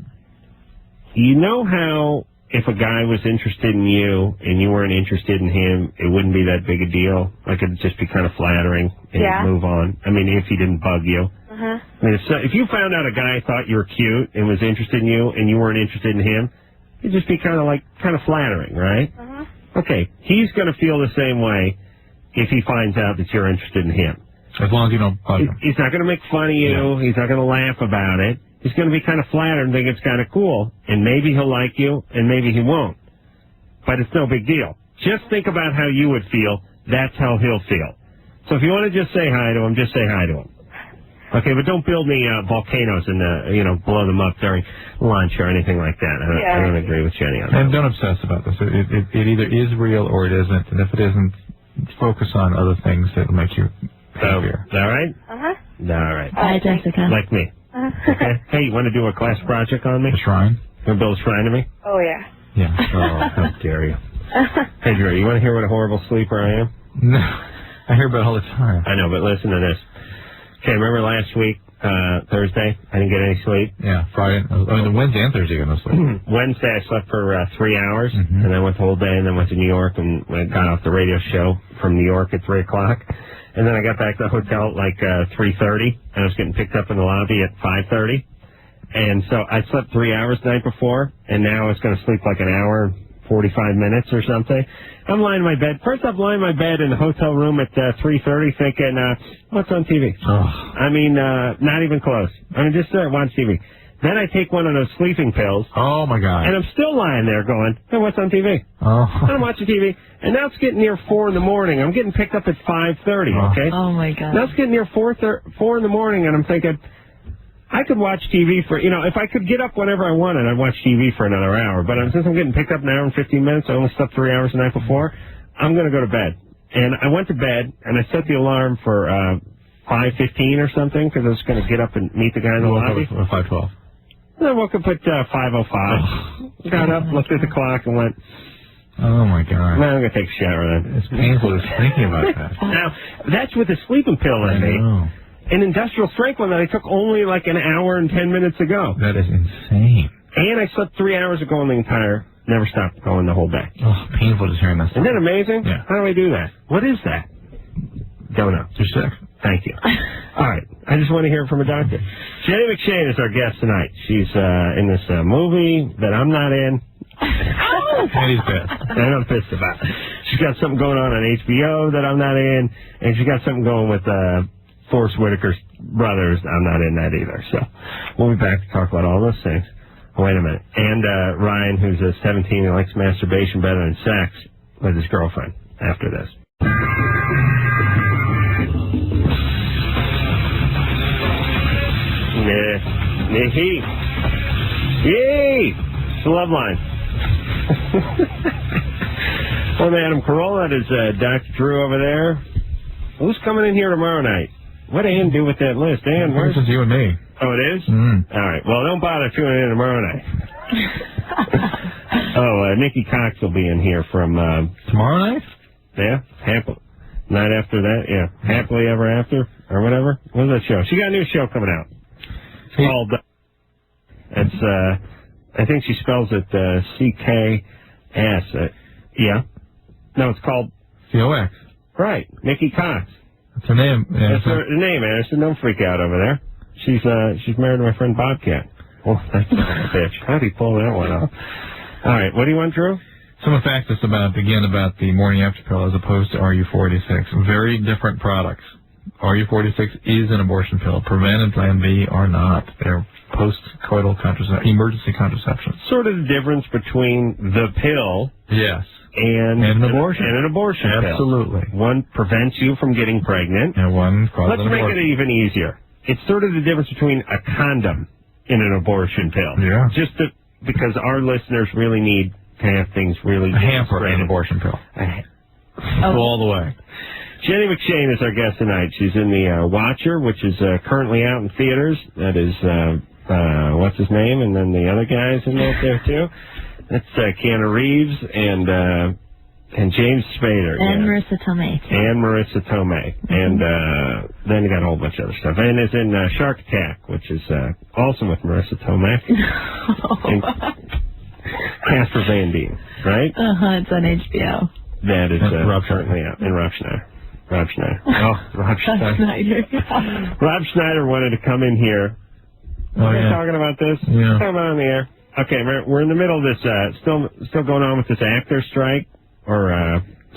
You know how if a guy was interested in you and you weren't interested in him, it wouldn't be that big a deal? Like, it'd just be kind of flattering and you'd move on. I mean, if he didn't bug you. Uh-huh. I mean, if you found out a guy thought you were cute and was interested in you and you weren't interested in him, it'd just be kind of flattering, right? Uh-huh. Okay, he's going to feel the same way if he finds out that you're interested in him. As long as you don't bug him. He's not going to make fun of you. Yeah. He's not going to laugh about it. He's going to be kind of flattered and think it's kind of cool. And maybe he'll like you, and maybe he won't. But it's no big deal. Just think about how you would feel. That's how he'll feel. So if you want to just say hi to him, just say hi to him. Okay, but don't build me volcanoes and blow them up during lunch or anything like that. I don't agree with Jenny on that. And don't obsess about this. It either is real or it isn't. And if it isn't, focus on other things that will make you happier. All right? Uh-huh. All right. Bye, Jessica. Like me. Uh-huh. Okay. Hey, you want to do a class project on me? A shrine? You want to build a shrine to me? Oh, yeah. Yeah. Oh, how dare you. Hey, Drew, you want to hear what a horrible sleeper I am? No. I hear about it all the time. I know, but listen to this. Okay, remember last week Thursday. I didn't get any sleep. Yeah, Friday. I mean, the Wednesday and Thursday you got no sleep. Wednesday I slept for 3 hours, and then went the whole day, and then went to New York, and I got off the radio show from New York at 3 o'clock. And then I got back to the hotel at like 3:30, and I was getting picked up in the lobby at 5:30. And so I slept 3 hours the night before, and now I was going to sleep like an hour, 45 minutes or something. I'm lying in my bed. First, I'm lying in my bed in the hotel room at 3:30 thinking, what's on TV? Oh. I mean, not even close. I mean, just watch TV. Then I take one of those sleeping pills. Oh, my God. And I'm still lying there going, hey, what's on TV? Oh. And I'm watching TV. And now it's getting near 4 in the morning. I'm getting picked up at 5:30, okay? Oh, my God. Now it's getting near 4 in the morning, and I'm thinking, I could watch TV for, if I could get up whenever I wanted, I'd watch TV for another hour. But since I'm getting picked up an hour and 15 minutes, I only slept 3 hours the night before, I'm going to go to bed. And I went to bed, and I set the alarm for 5:15 or something, because I was going to get up and meet the guy in the lobby. 5:12. And I woke up at 5:05. Got up, looked at the clock, and went, oh, my God. now I'm going to take a shower then. It's painful just thinking about that. Now, that's with the sleeping pill in me. An industrial strength one that I took only like an hour and 10 minutes ago. That is insane. And I slept 3 hours ago never stopped going the whole day. Oh, painful just hearing this. Isn't that amazing? Yeah. How do I do that? What is that? Don't know. You're sick. Thank you. All right. I just want to hear from a doctor. Jenny McShane is our guest tonight. She's in this movie that I'm not in. And he's pissed. And I'm pissed about it. She's got something going on HBO that I'm not in. And she's got something going with Forrest Whitaker's brothers. I'm not in that either. So we'll be back to talk about all those things. Wait a minute. And Ryan, who's 17 and likes masturbation better than sex, with his girlfriend after this. Yay! It's the Loveline. Well, Adam Carolla, that is Dr. Drew over there. Who's coming in here tomorrow night? What did Ann do with that list? Ann, where's... It's you and me. Oh, it is? Mm. All right. Well, don't bother tuning in tomorrow night. Nikki Cox will be in here from... tomorrow night? Yeah. Night after that, yeah. Happily Ever After, or whatever. What's that show? She got a new show coming out. It's called... It's, I think she spells it C-K-S. Yeah. No, it's called... C-O-X. Right. Nikki Cox. That's her name. Yeah, that's her name, Anderson. Don't freak out over there. She's married to my friend Bobcat. Oh, that's a bitch. How did he pull that one off? All right. What do you want, Drew? Some facts about the morning after pill as opposed to RU46. Very different products. RU46 is an abortion pill. Prevent and Plan B are not. They're post-coital emergency contraception. Sort of the difference between the pill. Yes. And an abortion. And an abortion pill. Absolutely. One prevents you from getting pregnant. And one causes an abortion. Let's make it even easier. It's sort of the difference between a condom and an abortion pill. Yeah. Because our listeners really need to have things really... A hamper and an abortion pill. All the way. Jenny McShane is our guest tonight. She's in the Watcher, which is currently out in theaters. That is, what's his name? And then the other guys in there too. That's Keanu Reeves and James Spader. And Marissa Tomei. And Marissa Tomei. Mm-hmm. And then you got a whole bunch of other stuff. And it's in Shark Attack, which is also with Marissa Tomei. And Casper Van Dien, right? It's on HBO. That is currently out. And Rob Schneider. Rob Schneider. Oh, Rob Schneider. Rob Schneider wanted to come in here. We're talking about this? Yeah. Talking about it on the air. Okay, we're in the middle of this, still going on with this actor strike, or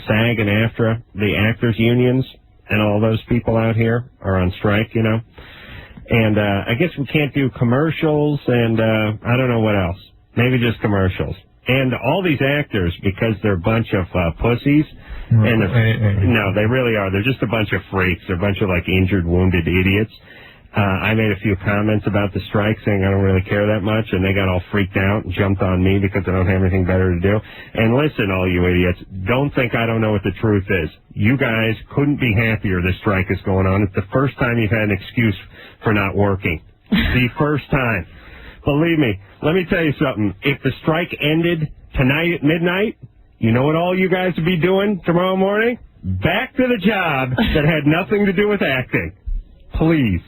SAG and AFTRA, the actors unions, and all those people out here are on strike, And I guess we can't do commercials, and I don't know what else. Maybe just commercials. And all these actors, because they're a bunch of pussies, no, they really are. They're just a bunch of freaks. They're a bunch of, injured, wounded idiots. I made a few comments about the strike saying I don't really care that much, and they got all freaked out and jumped on me because I don't have anything better to do. And listen, all you idiots, don't think I don't know what the truth is. You guys couldn't be happier this strike is going on. It's the first time you've had an excuse for not working. The first time. Believe me, let me tell you something. If the strike ended tonight at midnight, you know what all you guys would be doing tomorrow morning? Back to the job that had nothing to do with acting. Please.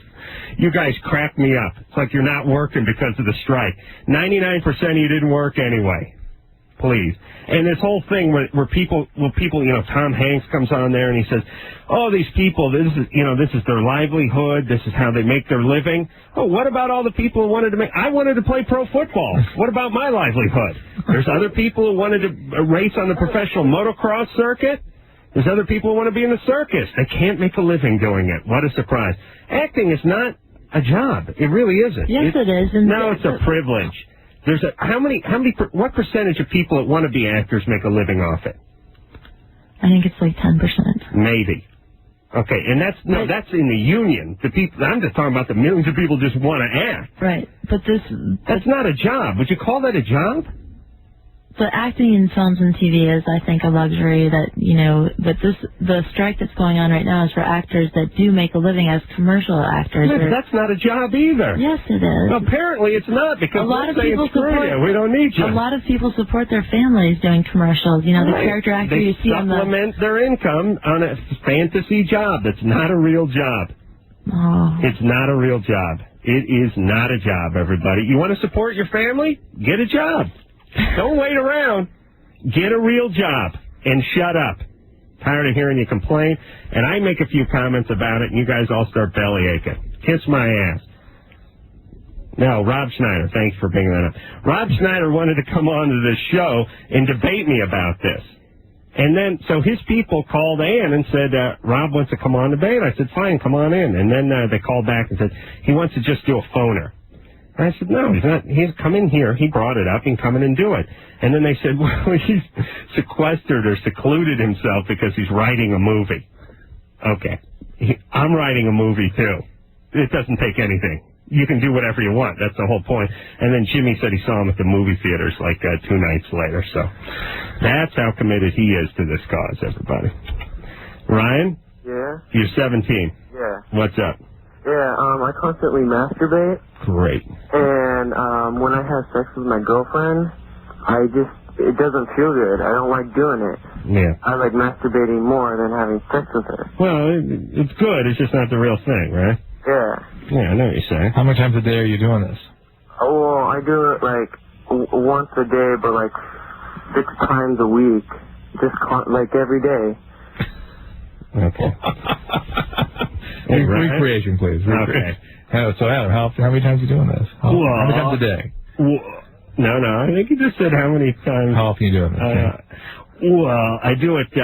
You guys crack me up. It's like you're not working because of the strike. 99% of you didn't work anyway. Please. And this whole thing where people, Tom Hanks comes on there and he says, oh, these people, this is their livelihood. This is how they make their living. Oh, what about all the people who I wanted to play pro football. What about my livelihood? There's other people who wanted to race on the professional motocross circuit. There's other people who want to be in the circus. They can't make a living doing it. What a surprise. Acting is not a job. It really isn't. Yes, it is. No, it's a privilege. What percentage of people that want to be actors make a living off it? I think it's like 10%. Maybe. Okay, and that's in the union. The people, I'm just talking about the millions of people just want to act. Right, but that's not a job. Would you call that a job? But acting in films and TV is, I think, a luxury that, but the strike that's going on right now is for actors that do make a living as commercial actors. Yeah, that's not a job either. Yes, it is. Well, apparently it's not, because a lot of people support you. We don't need you. A lot of people support their families doing commercials. The character actor you see on the... They supplement their income on a fantasy job. That's not a real job. Oh. It's not a real job. It is not a job, everybody. You want to support your family? Get a job. Don't wait around. Get a real job and shut up. Tired of hearing you complain. And I make a few comments about it, and you guys all start belly aching. Kiss my ass. No, Rob Schneider, thanks for bringing that up. Rob Schneider wanted to come on to this show and debate me about this. And then, so his people called in and said, Rob wants to come on debate. I said, fine, come on in. And then they called back and said, he wants to just do a phoner. And I said, no, he's not. He's come in here. He brought it up. He can come in and do it. And then they said, well, he's sequestered or secluded himself because he's writing a movie. Okay. I'm writing a movie, too. It doesn't take anything. You can do whatever you want. That's the whole point. And then Jimmy said he saw him at the movie theaters like 2 nights later. So that's how committed he is to this cause, everybody. Ryan? Yeah? You're 17. Yeah. What's up? Yeah, I constantly masturbate. Great. And when I have sex with my girlfriend, it doesn't feel good. I don't like doing it. Yeah. I like masturbating more than having sex with her. Well, it's good. It's just not the real thing, right? Yeah. Yeah, I know what you're saying. How many times a day are you doing this? Oh, well, I do it like once a day, but like 6 times a week. Just like every day. Okay. Hey, recreation, please. Okay. So, Adam, how many times are you doing this? How many times a day? No, I think you just said how many times. How often are you doing this? Well, I do it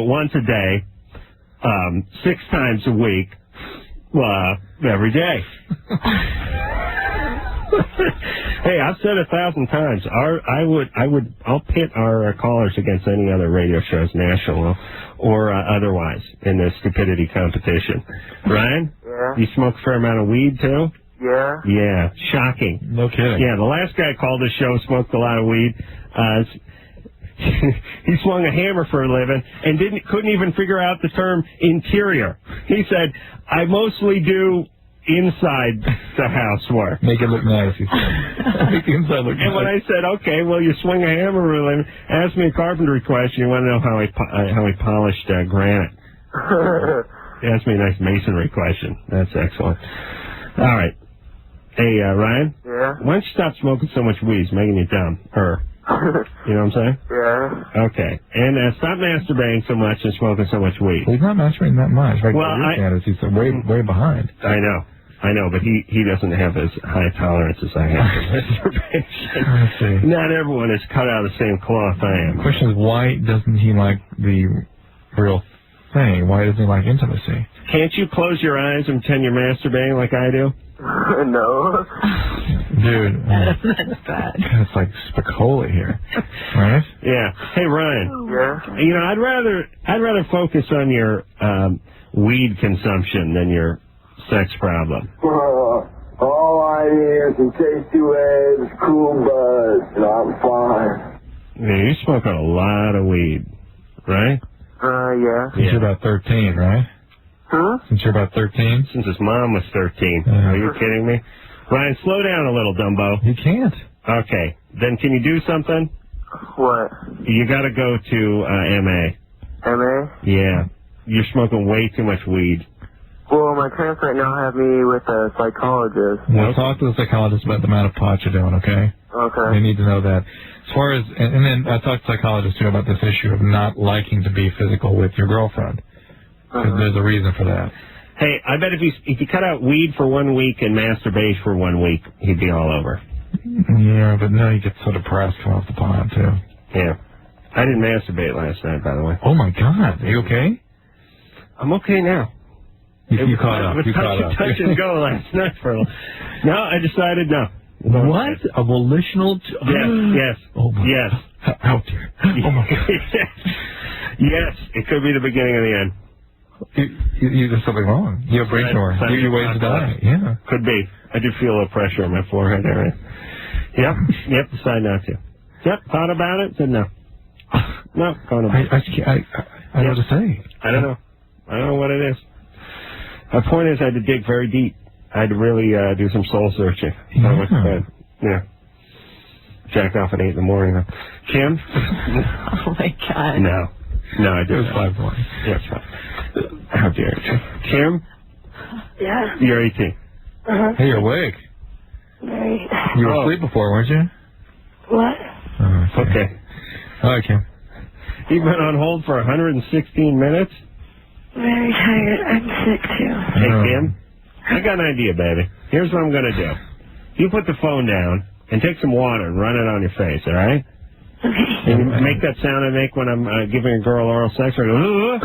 once a day, 6 times a week, every day. Hey, I've said 1,000 times. I'll pit our callers against any other radio shows, national or otherwise, in this stupidity competition. Ryan? Yeah? You smoke a fair amount of weed, too? Yeah? Yeah, shocking. No kidding. Yeah, the last guy called this show smoked a lot of weed. He swung a hammer for a living and couldn't even figure out the term interior. He said, I mostly do inside the housework. Make it look nice, he said. Make the inside look nice. And when I said, okay, well, you swing a hammer for a living, ask me a carpentry question. You want to know how he polished granite. Ask me a nice masonry question. That's excellent. All right. Hey, Ryan? Yeah? Why don't you stop smoking so much weed? It's making you dumb. You know what I'm saying? Yeah. Okay. And stop masturbating so much and smoking so much weed. Well, he's not masturbating that much. Right? Well, he's way behind. I know, but he doesn't have as high tolerance as I have for masturbation. Let's see. Not everyone is cut out of the same cloth I am. The question is, why doesn't he like the real thing? Why doesn't he like intimacy? Can't you close your eyes and pretend you're masturbating like I do? No. Dude. That's bad. It's like Spicoli here. Right? Yeah. Hey, Ryan. Yeah? You know, I'd rather focus on your weed consumption than your sex problem. All I need is some tasty waves, cool buzz, and I'm fine. Yeah, you're smoking a lot of weed, right? Yeah. Since you're about 13, right? Huh? Since you're about 13? Since his mom was 13. Are you kidding me? Ryan, slow down a little, Dumbo. He can't. Okay. Then can you do something? What? You got to go to MA. MA? Yeah. You're smoking way too much weed. Well, my parents right now have me with a psychologist. Well, talk to the psychologist about the amount of pot you're doing, okay? Okay. They need to know that. As far as, and then I talked to psychologists too about this issue of not liking to be physical with your girlfriend. Because there's a reason for that. Hey, I bet if you cut out weed for 1 week and masturbate for 1 week, he'd be all over. Yeah, but now you get so depressed coming off the pot too. Yeah. I didn't masturbate last night, by the way. Oh my God, are you okay? I'm okay now. You caught up. It was touch and go last night for a little. No, I decided no. What? A volitional... Yes. Oh my yes. God. Out there. Oh my God. Yes, it could be the beginning of the end. You did something wrong. You have brain tumor. You're waiting to die. Yeah. Could be. I did feel a little pressure on my forehead area. Yep, decided not to. Yep, thought about it, said no. No, going about it. I don't know what to say. I don't know. I don't know what it is. My point is I had to dig very deep. I had to really do some soul searching. I went to bed. Yeah. Jacked off at 8 in the morning. Kim? Oh, my God. No, I did. It was 5 morning. Yeah, it's fine. How dare you? Kim? Yeah. You're 18. Uh-huh. Hey, you're awake. Very. You were asleep before, weren't you? What? Okay. All right, Kim. You've been on hold for 116 minutes? Very tired. I'm sick, too. Hey, Kim, I got an idea, baby. Here's what I'm going to do. You put the phone down and take some water and run it on your face, all right? Okay. And make that sound I make when I'm giving a girl oral sex. Or go,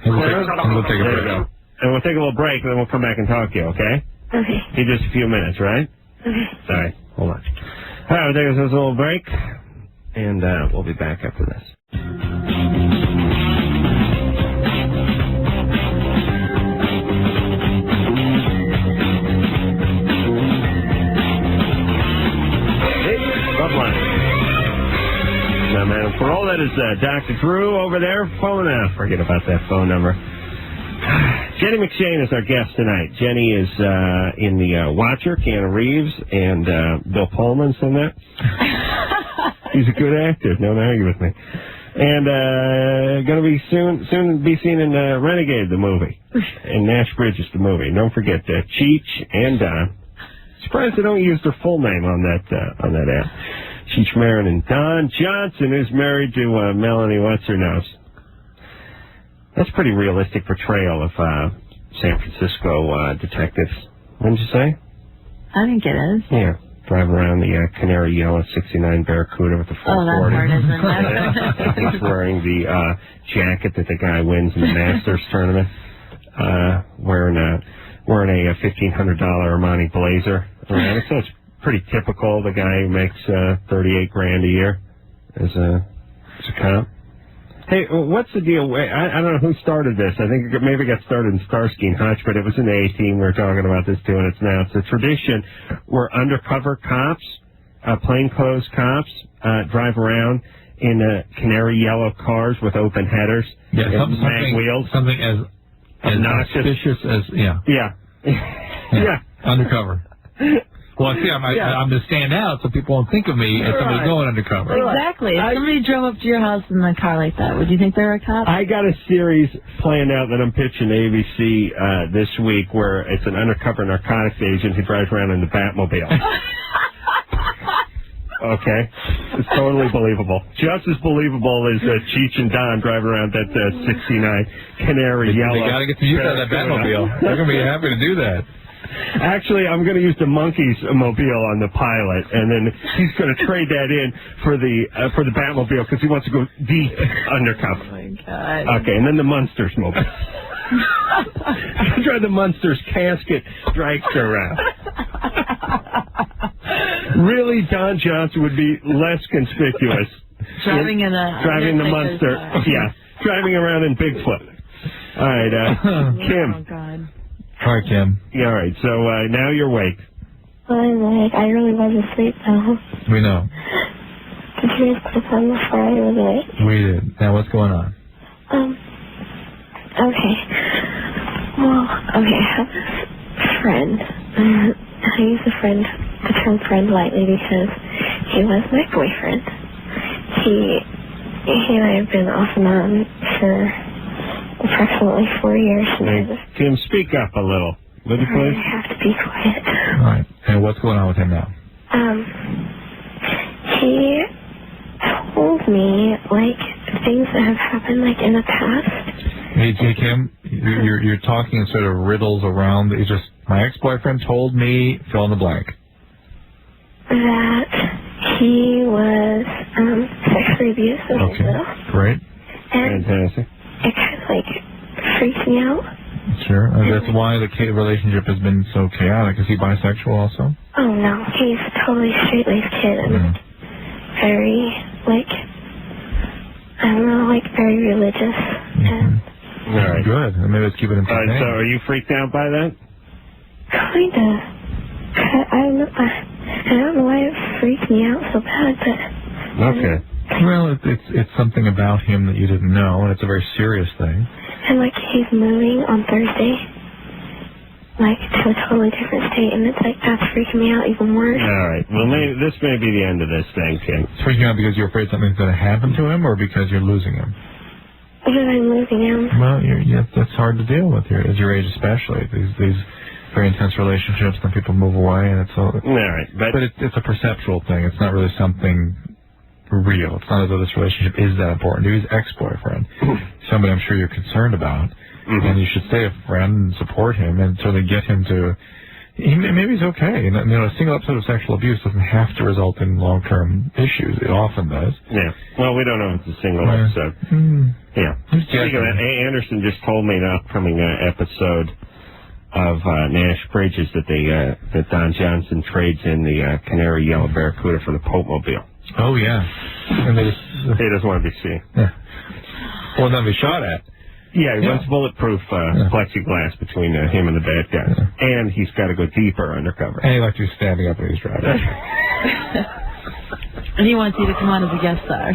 and we'll take a break. There you go. And we'll take a little break, and then we'll come back and talk to you, okay? Okay. In just a few minutes, right? Okay. All right. Hold on. All right, we'll take a little break, and we'll be back after this. Loveline. Now, man, for all that is Dr. Drew over there, phone out. Forget about that phone number. Jenny McShane is our guest tonight. Jenny is in the Watcher, Keanu Reeves, and Bill Pullman's in that. He's a good actor. Don't argue with me. And going to be soon be seen in Renegade, the movie, and Nash Bridges, the movie. Don't forget Cheech and Don. Surprised they don't use their full name on that app. Cheech Marin and Don Johnson is married to Melanie What's-Her-Nose. That's a pretty realistic portrayal of San Francisco detectives. Wouldn't you say? I think it is. Yeah. Drive around the canary yellow 69 Barracuda with the 440. Oh, that part isn't. He's wearing the jacket that the guy wins in the Masters tournament. Wearing a $1,500 Armani blazer. Right? So it's pretty typical. The guy who makes $38,000 a year as a cop. Hey, what's the deal? I don't know who started this. I think it maybe got started in Starsky and Hutch, but it was in the A-Team. We were talking about this too, and it's now. It's a tradition where undercover cops, plainclothes cops, drive around in canary yellow cars with open headers and mag wheels. Something as suspicious as, Yeah. Undercover. Well, see, I'm to stand out so people won't think of me as somebody going undercover. Exactly. If somebody drove up to your house in a car like that, would you think they were a cop? I got a series planned out that I'm pitching to ABC this week where it's an undercover narcotics agent who drives around in the Batmobile. Okay? It's totally believable. Just as believable as Cheech and Don driving around that 69 canary yellow. They got to get some use out of that Batmobile. They're going to be happy to do that. Actually, I'm going to use the monkey's mobile on the pilot, and then he's going to trade that in for the Batmobile because he wants to go deep undercover. Oh, my God. Okay, and then the Munsters mobile. Drive the Munsters casket dragster around. Really, Don Johnson would be less conspicuous. Driving the Munster. Yeah, driving around in Bigfoot. All right, Kim. Oh, God. All right, Kim. Yeah, all right. So now you're awake. I'm like, I really was asleep though. We know. Did you just click on before I was awake? We did. Now what's going on? Okay. Well, okay, I have this friend. I use the term friend lightly because he was my boyfriend. He and I have been off and on for approximately 4 years. Kim, speak up a little. Would you please? I have to be quiet. All right. And what's going on with him now? He told me, like, things that have happened, like, in the past. Hey, Kim, you're talking in sort of riddles around. It's just, my ex-boyfriend told me, fill in the blank. That he was sexually abused when I was little. Great. And fantastic. It kind of, like, freaked me out. Sure. That's why the relationship has been so chaotic. Is he bisexual also? Oh, no. He's a totally straight-laced kid. And very, like, I don't know, like, very religious. And all right. Good. Maybe let's keep it in all right, so are you freaked out by that? kind of. I don't know why it freaked me out so bad, but... Okay. Well, it's something about him that you didn't know, and it's a very serious thing. And, like, he's moving on Thursday, like, to a totally different state, and it's like, that's freaking me out even worse. All right. Well, this may be the end of this thing, Kim. It's freaking out because you're afraid something's going to happen to him, or because you're losing him? Because I'm losing him. Well, that's hard to deal with here, at your age especially. These very intense relationships, then people move away, and it's all... All right. But it's a perceptual thing. It's not really something real. It's not as though this relationship is that important to his ex-boyfriend. Somebody I'm sure you're concerned about, and you should stay a friend and support him and sort of get him to... Maybe he's okay. You know, a single episode of sexual abuse doesn't have to result in long-term issues. It often does. Yeah. Well, we don't know if it's a single episode. Yeah. Speaking of that, Anderson just told me an upcoming episode of Nash Bridges that Don Johnson trades in the Canary Yellow Barracuda for the Pope Mobile. Oh, yeah. And he doesn't want to be seen. Yeah. Well, not be shot at. Yeah, he wants bulletproof plexiglass between him and the bad guys. And he's got to go deeper undercover. And he likes you standing up when he's driving. And he wants you to come on as a guest star.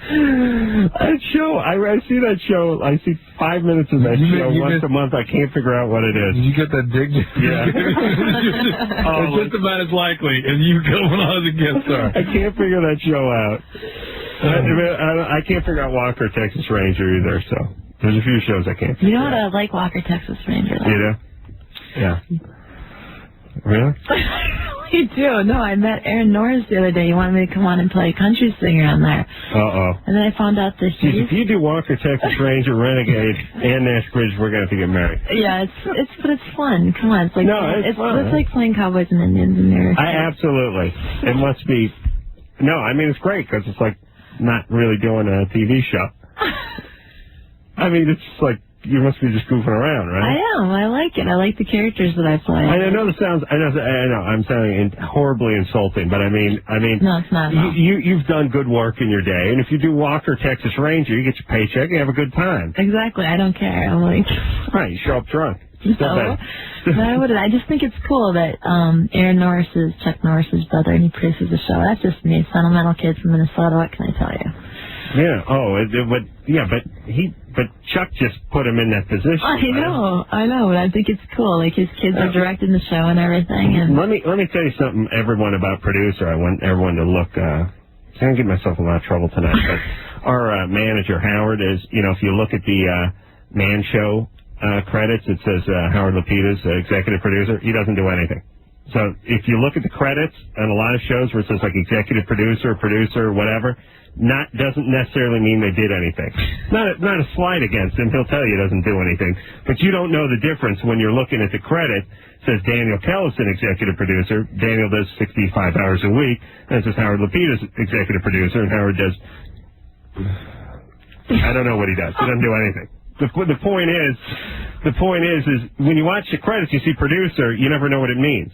That show, I see that show, I see 5 minutes of that show once a month. I can't figure out what it is. Did you get that dig? Yeah. It's just about as likely as you coming on as a guest star. I can't figure that show out. I can't figure out Walker, Texas Ranger either, so there's a few shows I can't figure out. You know what? I like Walker, Texas Ranger. You do? Yeah. Really? You do. No, I met Aaron Norris the other day. He wanted me to come on and play country singer on there. Uh-oh. And then I found out that if you do Walker, Texas Ranger, Renegade, and Nash Bridge, we're going to have to get married. Yeah, but it's fun. Come on. It's like, it's fun. It's like playing Cowboys and Indians in there. Absolutely. It must be. No, I mean, it's great because it's like not really doing a TV show. I mean, it's like you must be just goofing around, right? I am. I like it. I like the characters that I play. I know this sounds. I know. I'm sounding horribly insulting, but I mean. No, it's not. You've done good work in your day, and if you do Walker, Texas Ranger, you get your paycheck, and have a good time. Exactly. I don't care. I'm like. Right. You show up drunk. No, I wouldn't. I just think it's cool that Aaron Norris is Chuck Norris's brother, and he produces the show. That's just me, sentimental kid from Minnesota. What can I tell you? Yeah. Oh, but Chuck just put him in that position. I know, but I think it's cool. Like his kids are directing the show and everything. And let me tell you something, everyone, about producer. I want everyone to look. I'm gonna give myself a lot of trouble tonight, but our manager Howard is. If you look at the Man Show credits, it says Howard Lapidus, executive producer. He doesn't do anything. So if you look at the credits on a lot of shows where it says like executive producer, whatever. Doesn't necessarily mean they did anything. Not a slight against him. He'll tell you he doesn't do anything. But you don't know the difference when you're looking at the credit. It says Daniel Kellison, executive producer. Daniel does 65 hours a week. And it says Howard Lapidus, executive producer. And Howard does... I don't know what he does. He doesn't do anything. The point is when you watch the credits, you see producer, you never know what it means.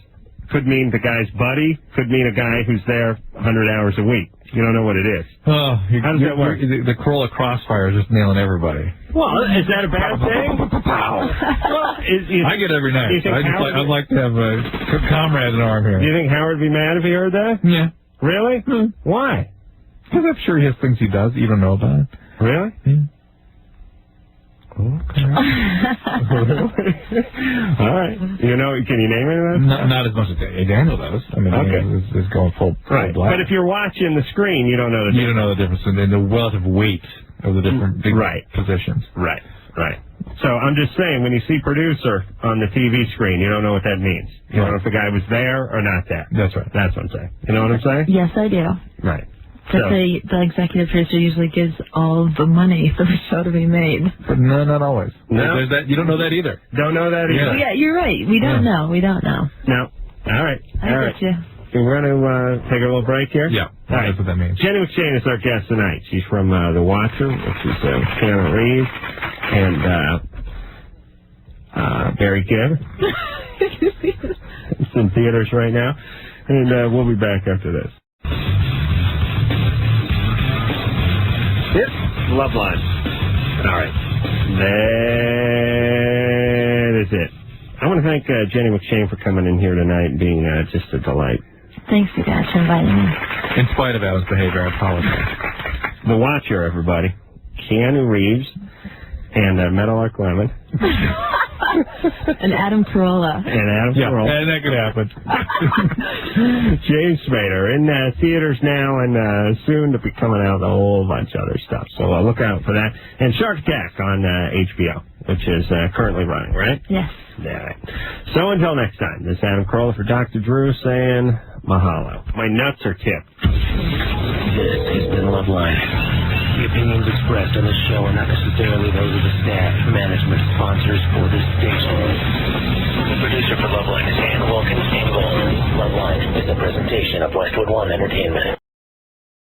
Could mean the guy's buddy. Could mean a guy who's there 100 hours a week. You don't know what it is. Oh, how does that work? The Carolla Crossfire is just nailing everybody. Well, is that a bad thing? I get every night. I'd like to have a good comrade in arm here. Do you think Howard would be mad if he heard that? Yeah. Really? Why? Because I'm sure he has things he does that you don't know about. Really? Yeah. Okay. All right. You know, can you name any of those? Not as much as Daniel does. I mean, okay. Is going full right. black. But if you're watching the screen, you don't know the difference. You don't know the difference in the relative weight of the different positions. Right. Right. So I'm just saying, when you see producer on the TV screen, you don't know what that means. You don't know if the guy was there or not there. That's right. That's what I'm saying. You know what I'm saying? Yes, I do. Right. But the executive producer usually gives all the money for the show to be made. But no, not always. No. There's that, you don't know that either. Don't know that either. Yeah, you're right. We don't know. We don't know. No. All right. I get you. We're going to take a little break here? Yeah. All right. That's what that means. Jenny McShane is our guest tonight. She's from The Watcher, which is Carolla Reeves, and very good. It's in theaters right now. And we'll be back after this. Yep, Loveline. All right. That is it. I want to thank Jenny McShane for coming in here tonight and being just a delight. Thanks, you guys, for inviting me. In spite of Adam's behavior, I apologize. The Watcher, everybody. Keanu Reeves and Meadowlark Lemon. And Adam Carolla. Carolla. And that could happen. James Spader in theaters now and soon to be coming out a whole bunch of other stuff. So look out for that. And Shark Attack on HBO, which is currently running, right? Yes. Yeah. Right. So until next time, this is Adam Carolla for Dr. Drew saying mahalo. My nuts are tipped. This has been Loveline. The opinions expressed on this show are not necessarily those of the staff, management, sponsors, or this station. The producer for Loveline is Ann Wilkins Engel. Loveline is a presentation of Westwood One Entertainment.